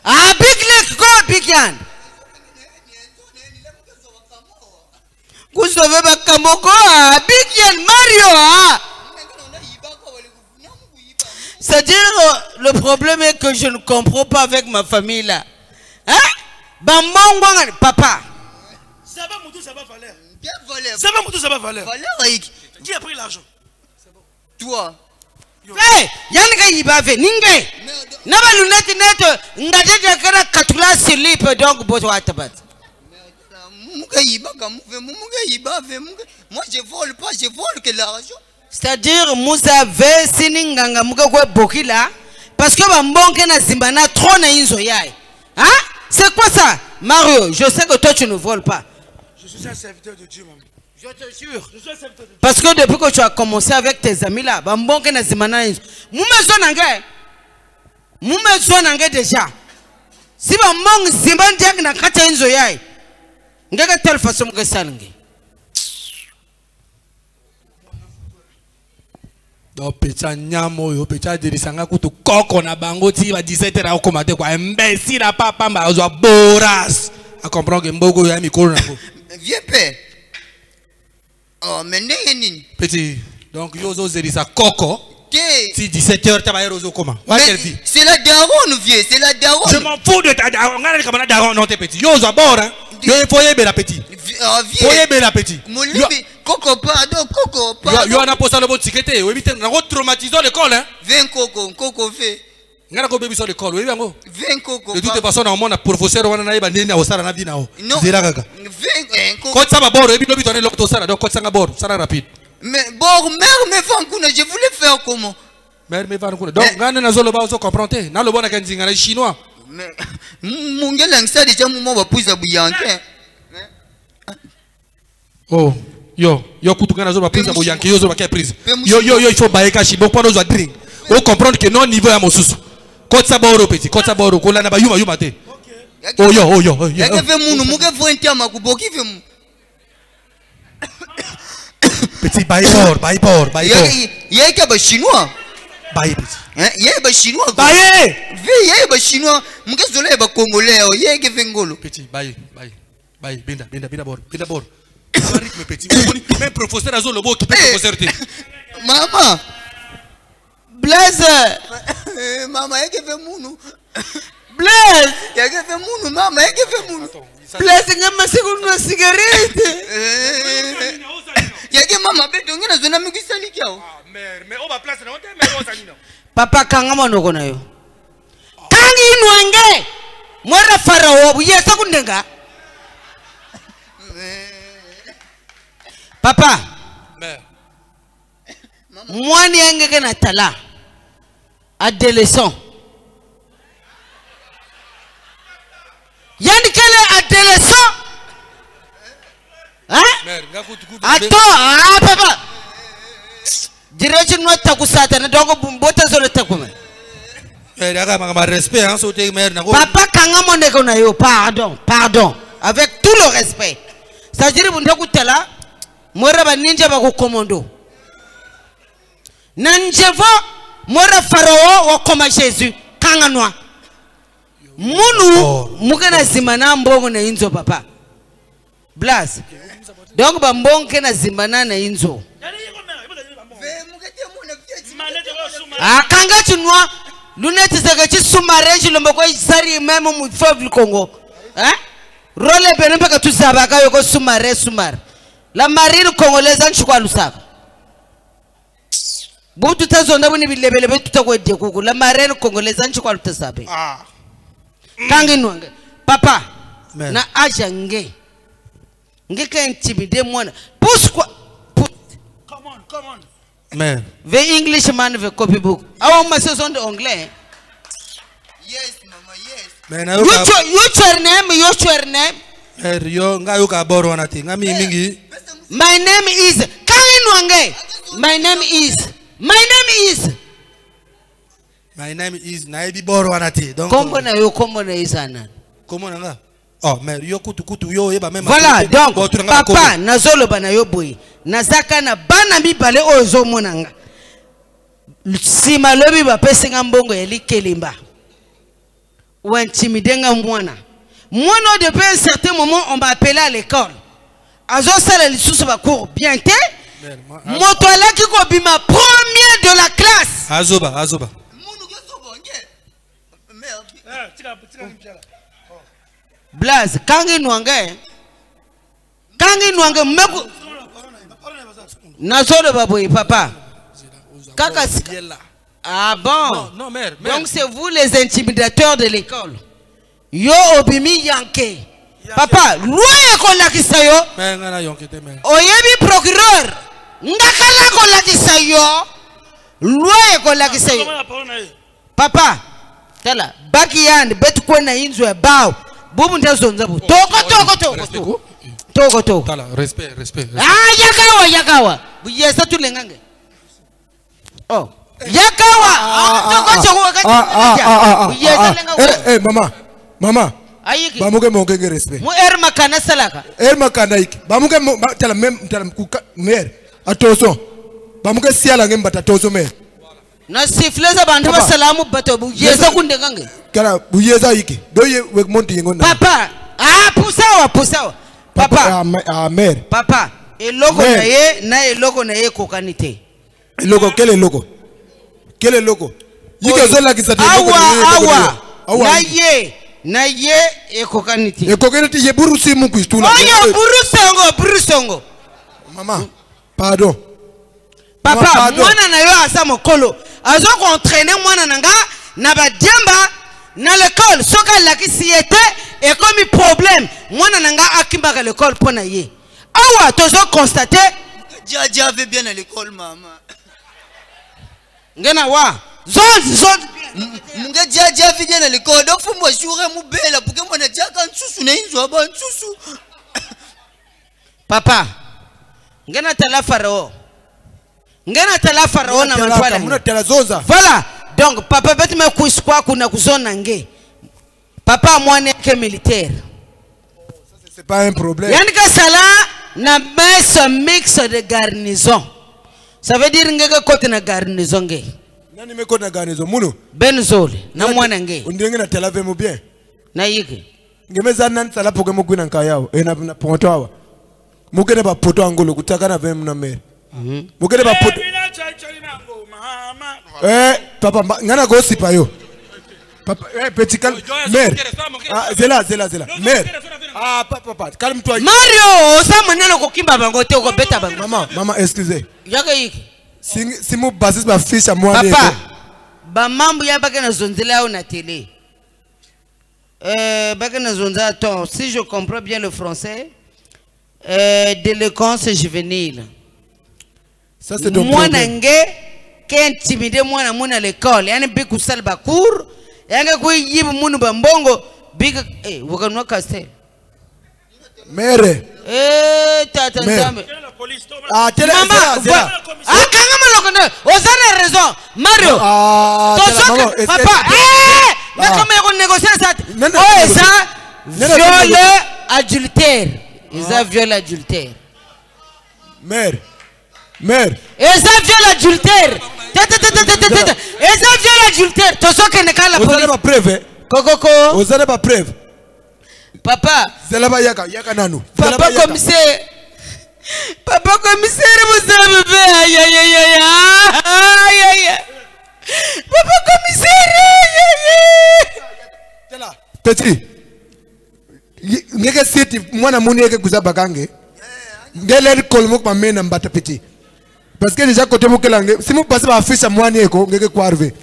Ah, big leg, go big yan. Vous avez Kamoko, big yan Mario. C'est-à-dire, le problème est que je ne comprends pas avec ma famille là. Hein? Papa. Ça va, Moutou, ça va Valère. Bien Valère. Ça va, Moutou, ça va Valère. Valère, qui a pris l'argent? Toi. Hey, Yanga Yibave, Ningue. Naba lunette net, Ngade Kara Katula Silip, donc Botoa Tabat. Moi je vole pas, je vole que l'argent. C'est-à-dire, Moussa ve Sininganga Mugawa Bokila, parce que Bambonke na Zimbana trop na Inzo Yai. Hein? C'est quoi ça? Mario, je sais que toi tu ne voles pas. Je suis un serviteur de Dieu, maman. Je te jure. Je suis un serviteur de Dieu. Parce que depuis que tu as commencé avec tes amis là, Bambonke na Zimbana Inzo. Moumezo Nangé. Moumezo Nangé déjà. Si Bambonke Zimbana na Kata Inzo Yai. Ngaka telle façon que ça n'engage. Donc petit nyamo yo petit dirisanga kutu koko na bango ti ba 17h a komate kwa imbécile a papa mba zo boras a comprendre que mbogo ya mikolo na ko. Vieux père. Oh mais nini? Petit. Donc yo zo zerisa koko. Si 17h ta ba yero zo koma. C'est la daronne vieux, c'est la daronne. Je m'en fous de ta daronne, ngana ni kamana daronne non te petit. Yo zo bora. Yo foye be la petit. Foye be la petit. Coco, pardon, Coco, pardon. Yo ana posa le bon ticket, oui, mais on a traumatisé l'école, hein. 20 Coco, Coco fait. Ngana ko bebi sur l'école, oui, bango. 20 Coco. De toute façon, on a un professeur, on a un na osara na bina o. Non. 20 Coco. Quand ça va bord, et puis l'obit on est l'auto sara, donc quand ça va bord, ça va rapide. Mais bord, mère, mais Vancouver, je voulais faire comment? Mère, mais Vancouver. Donc, ngana na zolo ba ozo comprendre. Na lo bona kanzinga na chinois. Mais mungela ngisa déjà mumo ba puza buyanke. Oh. Yo kutukana zo ba prise bo yanke yo zo ba prise. Yo il faut bailler kashi bon pour nous drink. On comprendre que non niveau ya mosusu. Quand ça boro petit, quand ça boro ko la na ba yuma te. Oh yo. Ya ke munu muke vointi amakuboki ve mu. Petit bailler port. Ya ke ba chinois. Bailler petit. Hein, ya ba chinois. Bailler. Vi ya ba chinois, muke zola ba congolais, ya ke vengolo. Petit bailler. Binda bord. Rythme petit. Même professeur Azo Lobo qui peut professeur. Maman. Blaise. Mama, yeke fe munu. Blaise. Yeke fe munu, mama, yeke fe munu. Blaise ngama sikunwa cigarette. Yeke mama beto ngena zona mikisali kyao. Mère, mais on va placer na hotel mais on s'anino. Papa kanga monoko na yo. Kangi inwange. Mwara farao yesa kundenga. Papa. Mère. Mwani yenge na tala. Adolescent. Yani kele adolescent. Hein? Mère, ngakutukutu. Attends, papa. Dirais-tu nous takusata na dongo bumbota zole takume. Mère, aga ma respect hein sauter mère na. Papa kanga moneko na yo, pardon. Avec tout le respect. Ça dire bunda kutala, mwera ba ninja ba komondo. Nanjevo mwera farao wa koma Jésus, kanga noa. Munu mukena zimana mbongo na inzo papa. Blas. Donc ba mbongo na zimana na inzo. Kanga chunwa lunette zake chi sumareji lombo ko sari même mu fevle Congo. Hein? Role bene mpaka tuzabaka yoko sumare. La marine congolaise nchukwa lusaka. Butu tazonda buni bilebele tutakwede kuku. La marine congolaise nchukwa lutasabe. Kangi nwange. Papa. Man. Na aja nge. Nge ka intimide mwana. Pourquoi? Come on. Man. The Englishman the copybook. Our masters on the anglais. Yes, mama, yes. Man, your name? Yo ngayo ka boro na tinga mingi. My name is Kangi Nwange. My name is Na ebi boro na ti. Donc Kombo na is anan. Comment nga? Oh, mais yo kutu yo eba même. Voilà, donc papa nazolo bana yo boy. Nazaka na bana mibale ozo monanga. Sima lobi ba pesinga mbongo ya likelimba. Ou intimidenga mwana. Mwana depuis un certain moment on m'a appelé à l'école. Azo sala lisusu ba cours bien té. Moto alaki ko bima premier de la classe. Azoba. Munu geso bonge. Merde. Blaze, Kangi Nwange meku Nazole baboy papa. Kaka. Ah bon? Non, mère. Donc c'est vous les intimidateurs de l'école. Yo obimi yanke. Papa, loin ko lakisa yo. Mère ngana yonkete mère. Oyebi procureur. Ngakala ko lakisa yo. Loin ko lakisa yo. Papa, tala baki yandi betu kwena inzo ya bao. Bubu ndazonza bu. Toko. Tala, respect. Yakawa. Buyesa tulengange. Oh. Yakawa. Mama. Ayiki. Bamuke mongenge respect. Mu makana salaka. Makana iki. Bamuke tala même tala kuka mer. Attention. Bamuke siala ngemba attention mer. Na sifleza bantu ba salamu bato buyesa kundengange. Kala buyesa iki. Doye wek monti ngona. Papa. Pusawa. Papa. Mer. Papa. Eloko na ye kokanite. Eloko quel eloko? Yike zola kisate. Awa. Na ye ekokaniti. Ekokaniti ye burusi mungu tuna. Burusongo. Mama, pardon. Papa, mwana na yo asa mokolo. Azo ko entraîner mwana nanga na ba diamba na l'école. Soka la kisiete et comme problème, mwana nanga akimbaka l'école pona ye. Awa tozo constater Dia avait bien à l'école maman. Ngena wa. Zone. Munga dia avait bien à l'école. Donc faut moi jouer mu bela pour que mon dia kan susu na inzo ba susu. Papa. Ngena tala farao na matwala. Muna tala zoza. Voilà. Donc papa beti me kuiskwa kuna kuzona nge. Papa mwana yake militaire. C'est pas un problème. Yanika sala na mix de garnison. Ça veut dire ngeke kote na garnison nge. Nani me kote na garnison muno? Benzole na mwana nge. Undenge na tela vemo bien. Na yiki. Ngemeza nan sala poke mo kwina nkayao. Na ponto awa. Mukene ba poto angolo kutaka na vemo na mere. Mukene ba poto. Papa, ngana go si payo. Papa, petit calme. Mère. Ah, c'est là. Mère. Ah, papa, calme-toi. Mario, ça m'a kokimba bango te ko beta bango. Maman, excusez. Yaka yiki. Si mon basis ma fiche à moi. Papa, ba mambo ya baka na zonzela na télé. Baka na zonza, attends, si je comprends bien le français, délinquance juvénile. Ça c'est donc moi nange qui intimidé moi na mona l'école, yani bi kusal bakour, yanga ko yibu munu bambongo, big wakanwa kastel. Mère. Tata Nzambe. Ah, maman, ah, quand même, vous avez raison, Mario. Papa, mais comment on négocie ça? Oh, ça, viol adultère. Ils ont viol adultère. Mère. Ils ont viol adultère. Ils ont viol adultère. Tu sais que n'est pas la police. Vous n'avez pas preuve. Coco. Vous n'avez pas preuve. Papa. Yaka nanu. Papa commissaire. Papa commissaire, vous savez bien. Aïe. Papa commissaire. Petit. Ngeke siti mwana muni yeke kuza bakange. Ngele kolmo kwa mena mbata petit. Parce que déjà côté mokelange, si vous passez par affiche à mwani yeko ngeke kwa arriver.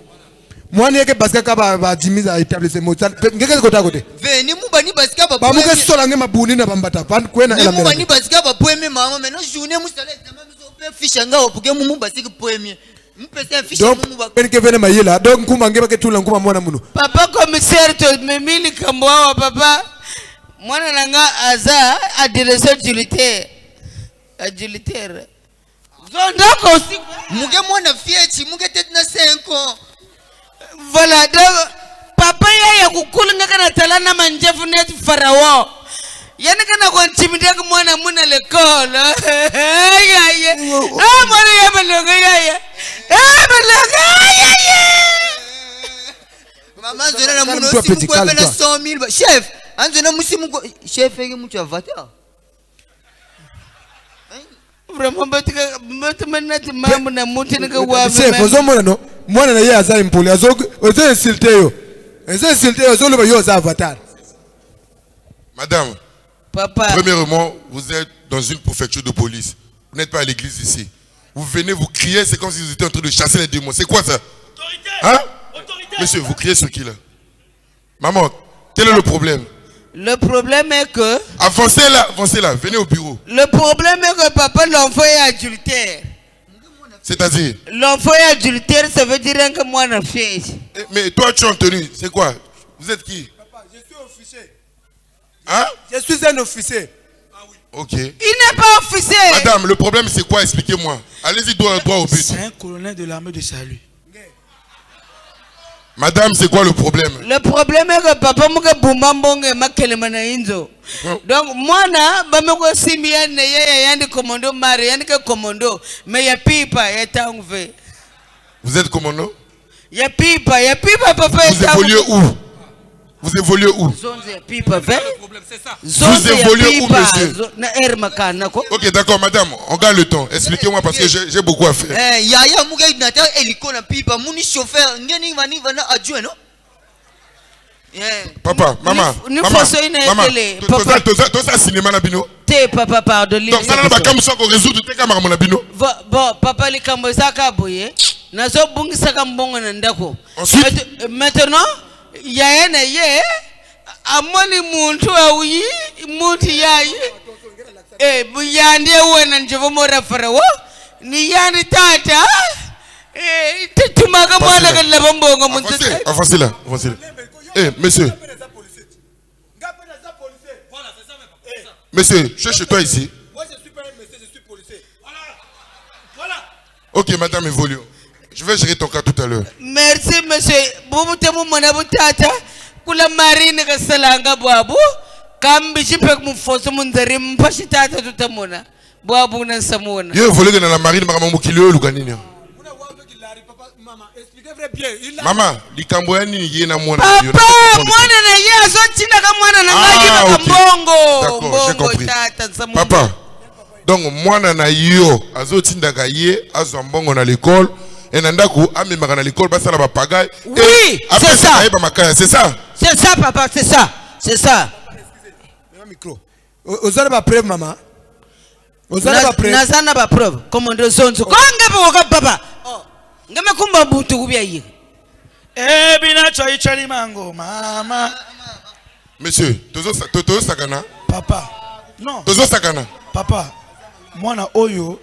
Mwani yeke parce que ba jimiza établissement. Ngeke côté à côté. Veni mubani parce que ba muke solange mabuni na bambata pan kwena ela mera. Mubani parce que ba poeme mama maintenant journée musala examen muso fiche nga opuke mumu basi que poeme. Mpese fiche mumu ba. Donc que vene mayela donc kuma ngeba ke tula nguma mwana muno. Papa commissaire to memili kambo papa. Mwana nanga aza adresse adultère. Zondako aussi. Muge mwana fiechi muge tetna 5 ans. Voilà, donc papa ya kukulu ngaka na talana manjefu net farao. Yani kana kwa ntimide kwa mwana muna l'école. Mwana ya malonga ya. Maman zona na muno si mko pena 100,000 chef. Anzona musimu chef yake mtu avatar. Vraiment batika mamu na muti nika wa. Chef ozomona no. Mwana na ye aza impoli ozo insulté yo. Ozo insulté yo lo ba yo za avatar. Madame. Papa. Premièrement, vous êtes dans une préfecture de police. Vous n'êtes pas à l'église ici. Vous venez, vous criez, c'est comme si vous étiez en train de chasser les démons. C'est quoi ça? Autorité. Hein? Autorité. Monsieur, vous criez sur qui là? Maman, quel est le problème? Le problème est que... Avancez là, venez au bureau. Le problème est que papa, l'enfant est adultère. C'est-à-dire? L'enfant est adultère, ça veut dire que moi, on a fait. Mais toi, tu es en tenue, c'est quoi? Vous êtes qui? Papa, je suis officier. Hein? Je suis un officier. Ah oui. Ok. Il n'est pas officier. Madame, le problème c'est quoi? Expliquez-moi. Allez-y droit au but. C'est un colonel de l'armée de salut. Madame, c'est quoi le problème? Le problème est que papa m'a bombambonge makelemana inzo. Donc moi na bameko simia ne yandi commando mari yandi que commando mais ya pipa ya tangve. Vous êtes commando? Ya pipa papa. Vous évoluez où? Vous évoluez où? Zone ya pipa vers. Vous évoluez où, monsieur? Na air makana ko. Ok, d'accord, madame, on gagne le temps. Expliquez-moi parce que j'ai beaucoup à faire. Yaya muga nata eliko na pipa muni chauffeur ngeni vana adjoint non? Papa, maman, tout ça cinéma na bino. Te papa pardon. Donc ça n'a pas comme ça qu'on résout tout ça comme na bino. Bon, papa li kambo saka boye. Nazo bungi saka mbongo na ndako. Maintenant, yaya na ye amoni muntu awi muntu yayi. Buyandi wena njovo mora farawo. Ni yani tata. Tumaga mwana kalaba mbongo muntu. Avancez là. Monsieur. Monsieur, je suis chez toi ici. Moi je suis pas un monsieur, je suis policier. Voilà. Ok, madame évolue. Je vais gérer ton cas tout à l'heure. Merci monsieur. Bubutemu mwana butata. Kula marine kasalanga babu. Kambi chipek mufoso munzari mpashi tata tutamona. Babu na samona. Yo évolue dans la marine maman mukilio luganini. Maman, likambo nini yena mwana? Papa, mwana na ye azotinda ka mwana na ngaji bakambongo. D'accord, j'ai compris. Papa. Donc mwana na yo azotinda ka ye azwa mbongo na l'école Et Nandaku, amemaka na l'école, basa la bapagaille. Oui, c'est ça. C'est ça. C'est ça, papa, c'est ça. C'est ça. Micro. Vous avez ma preuve, maman. Vous avez ma preuve. Nazana ba preuve. Comment de zonzo. Konga ba papa. Oh. Ngame kumba butu kubya yi. Bina choi chali mango, mama. Monsieur, Tozo Sakana. Papa. Non. Tozo Sakana. Papa. Mwana oyo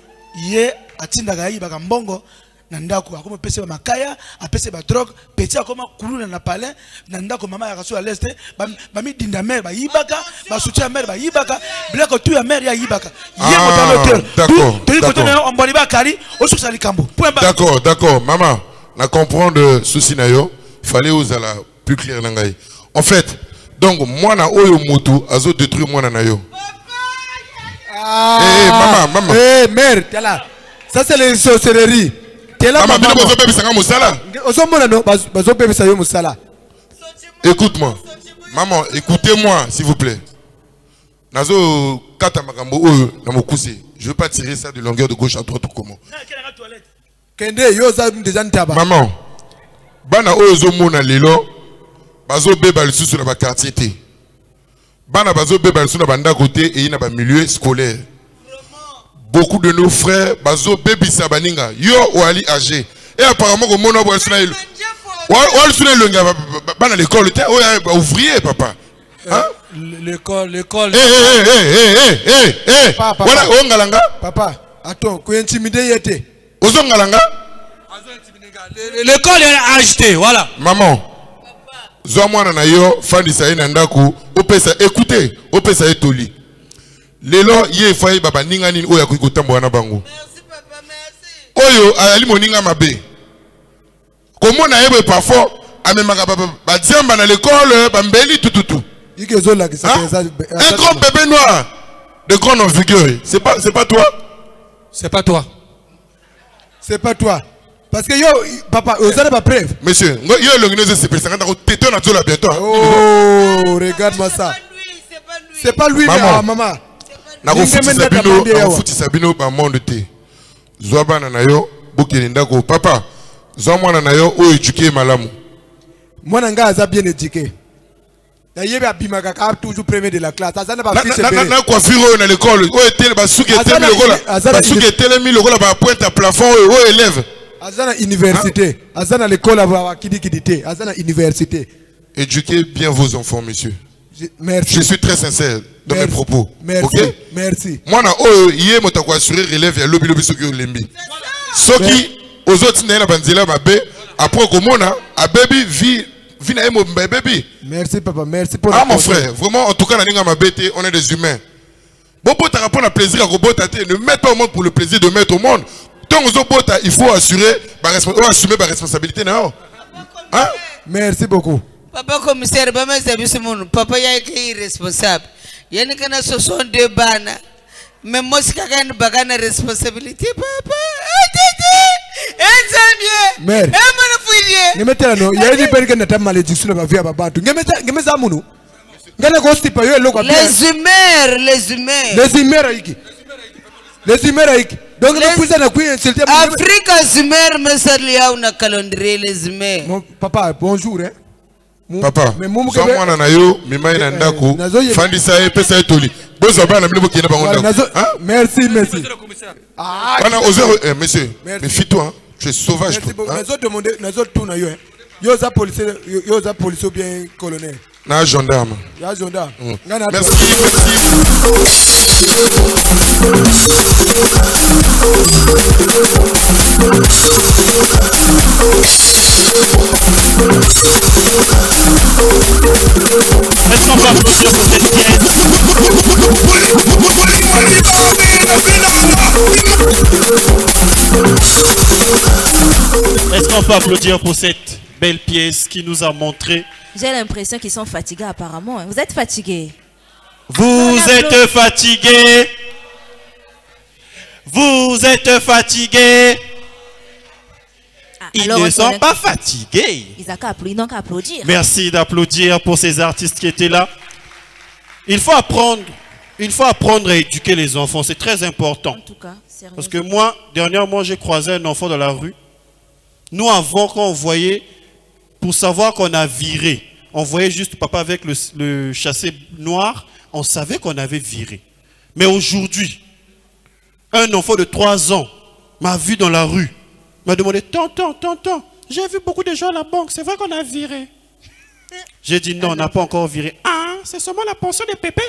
ye atindaga yi baka mbongo na ndako akoma pese ba makaya apese ba drogue petit akoma kuluna na palais na ndako mama ya kaso à l'est ba mi dinda mère ba yibaka ba soutien mère ba yibaka bleko tu ya mère ya yibaka ye motaloteur d'accord tu ko tona on boli ba kari o susa likambo d'accord d'accord maman na comprendre souci na yo il fallait osala plus clair na ngai en fait donc moi na oyo mutu azo détruire moi na yo maman mère t'es là ça c'est les sorcelleries. Écoute-moi. Maman, écoutez-moi, s'il vous plaît. Nazo kata makambo oyo na mokusi. Je veux pas tirer ça de longueur de gauche à droite ou comment. Maman, bana oyo zo mona lelo bazo beba lisusu na ba quartier té. Bana bazo beba lisusu na banda côté et na ba milieu scolaire. Beaucoup de nos frères bazo baby sabaninga yo wali âgé et apparemment comme mon boy suna wali suna longa bana l'école té ouvrier papa hein l'école voilà ongalanga papa attends ko intimider yete ozongalanga l'école est agitée voilà maman zo mwana na yo fandisa ina ndaku opesa écoutez opesa etoli lelo ye fayi baba ninga nini oya kutambo na bango. Merci papa, merci. Oyo ali moninga mabe. Comment na yebe parfois amemaka ba diamba na l'école ba mbeli tututu. Un grand bébé noir de grande envergure. C'est pas toi. C'est pas toi. C'est pas toi. Parce que yo papa, vous avez pas preuve. Monsieur, yo l'organisé c'est pas 50 téton na zola bientôt. Oh, regarde-moi ça. C'est pas lui maman. Na futi sabino ba monde te zoba na yo bokeli ndako papa zo mwana na yo o éduquer malamu mwana nga aza bien éduqué na yebe abimaka ka toujours premier de la classe azana ba fils na coiffure na l'école o etele ba suki etele lokola ba suki etele mi lokola ba pointe à plafond o élève azana université azana l'école aba kidikidité azana université. Éduquez bien vos enfants monsieur. Merci. Je suis très sincère dans mes propos. Merci. Okay? Merci. Moi, je suis assuré relève ya lobby soki lembi. Soki aux autres na banzela mabe après comment a baby vie na mo baby. Merci papa, merci pour mon frère, vraiment en tout cas na ninga mabete, on est des humains. Bobo ta rapport à plaisir à robota te, ne mets pas au monde pour le plaisir de mettre au monde. Tant aux autres il faut assurer assumer ma responsabilité na. Hein? Merci beaucoup. Papa commissaire, papa ya est irresponsable. Il y a une 62 bana. Mais moi, si quelqu'un n'a pas responsabilité, papa. Mère, il y a une personne qui a malédiction dans la vie à Babantou. Les humains. Donc Afrique Zumer me salia una calendrier les humains. Papa, bonjour hein. Papa, so mwana na yo mimai na ndako fandisa e pesa etoli. Bozo bana mlibo kienda bango ndako. Merci. Bana monsieur, méfie-toi, hein. Tu es sauvage toi. Nazo tout na yo hein. Yo za policier bien colonel. Na gendarme. Ya gendarme. Merci. Est-ce qu'on va applaudir pour cette pièce? Est-ce qu'on peut applaudir pour cette belle pièce qui nous a montré? J'ai l'impression qu'ils sont fatigués apparemment. Vous êtes fatigués? Vous êtes fatigués? Vous êtes fatigués? Ils ne sont pas fatigués. Ils n'ont qu'à applaudir. Merci d'applaudir pour ces artistes qui étaient là. Il faut apprendre à éduquer les enfants. C'est très important. En tout cas, sérieusement. Parce que moi, dernièrement, j'ai croisé un enfant dans la rue. Nous, avant, quand on voyait, pour savoir qu'on a viré, on voyait juste papa avec le chassé noir, on savait qu'on avait viré. Mais aujourd'hui, un enfant de 3 ans m'a vu dans la rue, m'a demandé, tonton, j'ai vu beaucoup de gens à la banque, c'est vrai qu'on a viré. J'ai dit non, on n'a pas encore viré. Ah, c'est seulement la pension des pépés.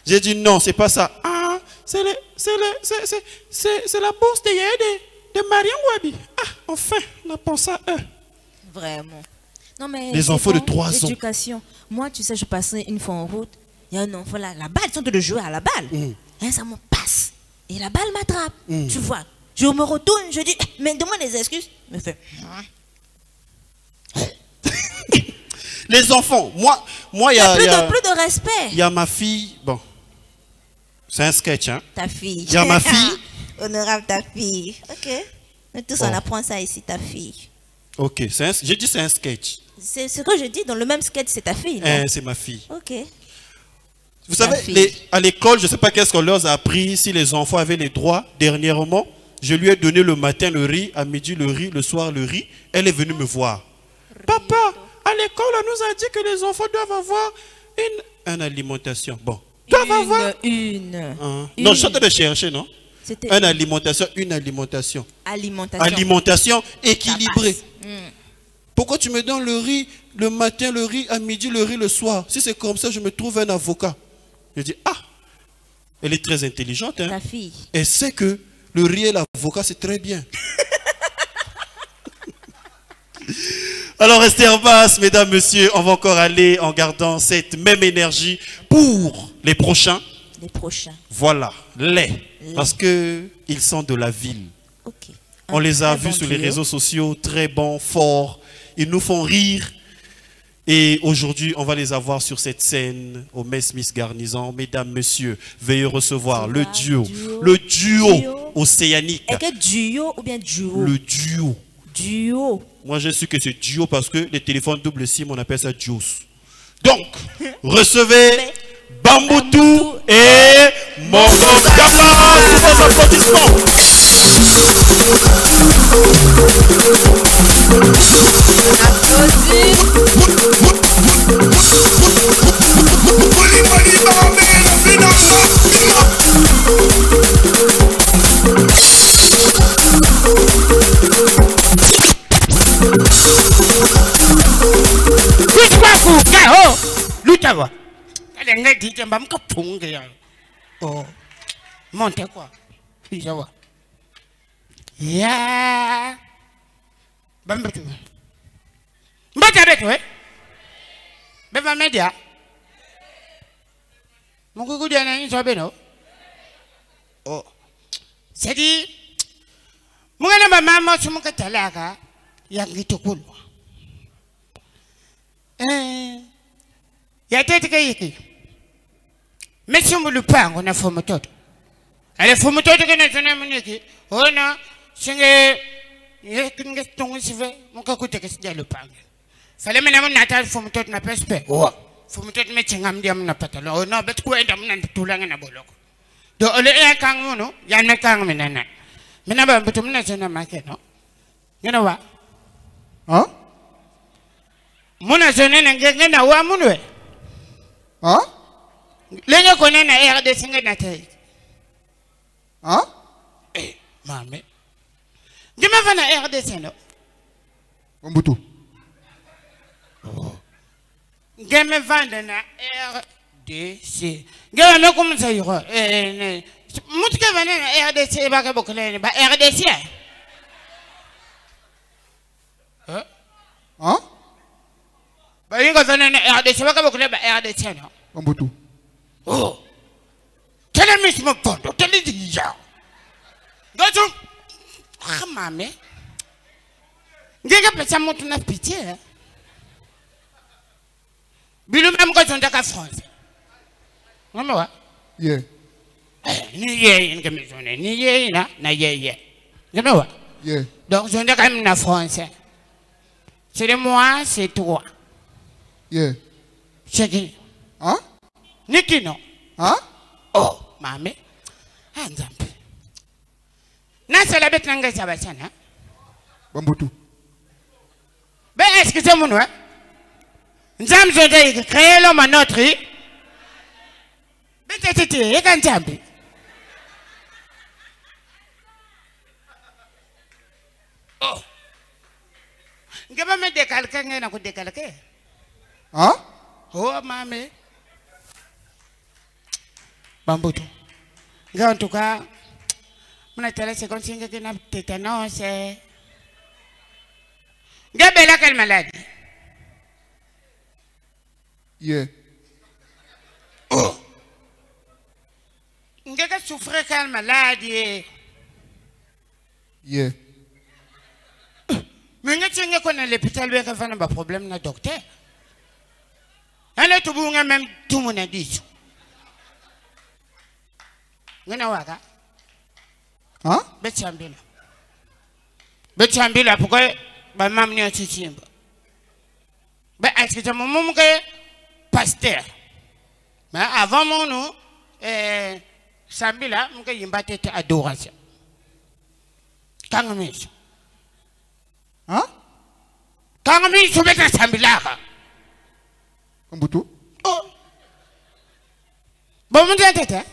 J'ai dit non, c'est pas ça. Ah, c'est la bourse de Mariam Wabi. Ah, enfin, on a pensé à eux. Vraiment. Non, mais les enfants de 3 ans. L'éducation. Moi, tu sais, je passais une fois en route. Il y a un enfant là, la balle, ils sont en train de jouer à la balle. Et ça me passe. Et la balle m'attrape. Tu vois. Je me retourne, je dis, mais demande des excuses. Il me fait. Les enfants, moi, il y a plus de respect. Il y a ma fille, bon, c'est un sketch, hein. Ta fille. Il y a ma fille. Honorable ta fille. Ok. Nous tous, on apprend ça ici, ta fille. Ok, j'ai dit c'est un sketch. C'est ce que je dis, dans le même sketch, c'est ta fille. C'est ma fille. Ok. Vous savez, à l'école, je ne sais pas qu'est-ce qu'on leur a appris, si les enfants avaient les droits. Dernièrement, je lui ai donné le matin le riz, à midi le riz, le soir le riz. Elle est venue me voir. Papa, à l'école, on nous a dit que les enfants doivent avoir une alimentation. Bon, doivent avoir une. Non, je suis en train de chercher, non? Une alimentation. Alimentation équilibrée. Pourquoi tu me donnes le riz le matin, le riz à midi, le riz le soir? Si c'est comme ça, je me trouve un avocat. Je dis, ah, elle est très intelligente. Hein? Ta fille. Elle sait que le riz et l'avocat, c'est très bien. Alors, restez en basse, mesdames, messieurs. On va encore aller en gardant cette même énergie pour les prochains. Les prochains. Voilà, parce qu'ils sont de la ville. Okay. On les a vus sur les réseaux sociaux, très bons, forts. Ils nous font rire. Et aujourd'hui, on va les avoir sur cette scène au Mess Miss Garnison. Mesdames, messieurs, veuillez recevoir le duo océanique. Est-ce que duo ou bien duo? Le duo. Duo. Moi, je suis que c'est duo parce que les téléphones double SIM, on appelle ça duos. Donc, recevez Bamboutou et Mongo Kama. Sous vos applaudissements. Lutava. Elle est dit que Bamka Punga. Oh, monte quoi? Fijawa. Ya. Bambetu. Mbatabetu, eh? Beva media. Mon coucou de l'année, ça va, non? Oh. C'est dit. Mon gars, ma maman, je m'en catalaga. Yangitokul. Ya tete kayiki. Monsieur Moulupan, on a formé tout. Elle est formée tout que nous avons moniki. On a singe. Y'a ton CV, mon cacoute que c'est le pang. Fallait me natal formé tout na pespe. Oh. Formé tout me chingam diam na patalo. Oh no, bet quoi dam na tulang na bolok. Do ole e kang mo no, yan na kang minana. Minaba betum na sana make no. You know what? Huh? Muna sana na na wa munwe. Huh? Lenga kone na RDC ngena te. Huh? Eh, mame. Dima va na RDC no. Bamboutou. Oh. Game va na RDC. Game me comme ça yoro. Mutka va na RDC ba ka bokole ba RDC. Hein? Hein? Ba yinga va na RDC ba ka bokole ba RDC no. Bamboutou. Oh. Quel est mismo pondo? Quel est déjà? Gato. Ah, mame. Ngeke pesa moto na pitié. Bilu même quand on est en France. Maman wa? Yeah. Ni ye ngeke mizone. Ni ye na ye. Maman wa? Yeah. Donc je suis quand même en France. C'est de moi, c'est toi. Yeah. C'est qui? Hein? Niki non. Hein? Oh, mame. Anzampe. Na c'est la bête nanga sabachana. Bambutu. Ben, excusez-moi, nous avons créé l'homme à notre. Ben, t'es quand tu oh. Je vais me décalquer, je vais me décalquer. Hein? Oh, maman. Bambutu. En tout cas, je suis comme si je suis un tétanos. Gabella, quelle maladie? Yeah. Oh. Je souffre quelle maladie? Yeah. Mais je connais l'hôpital, je vais faire un problème avec le docteur. Elle est tout bon, même tout le monde a dit. Vous avez vu? Hein? Betchambila, pourquoi maman n'est pas ici? Est-ce que mon maman est pasteur? Mais avant mon nom, Sambila, je suis battu adoration. Quand on est. Hein? Quand on est, je vais être Sambila. Bambutu. Oh. Bon, mon Dieu,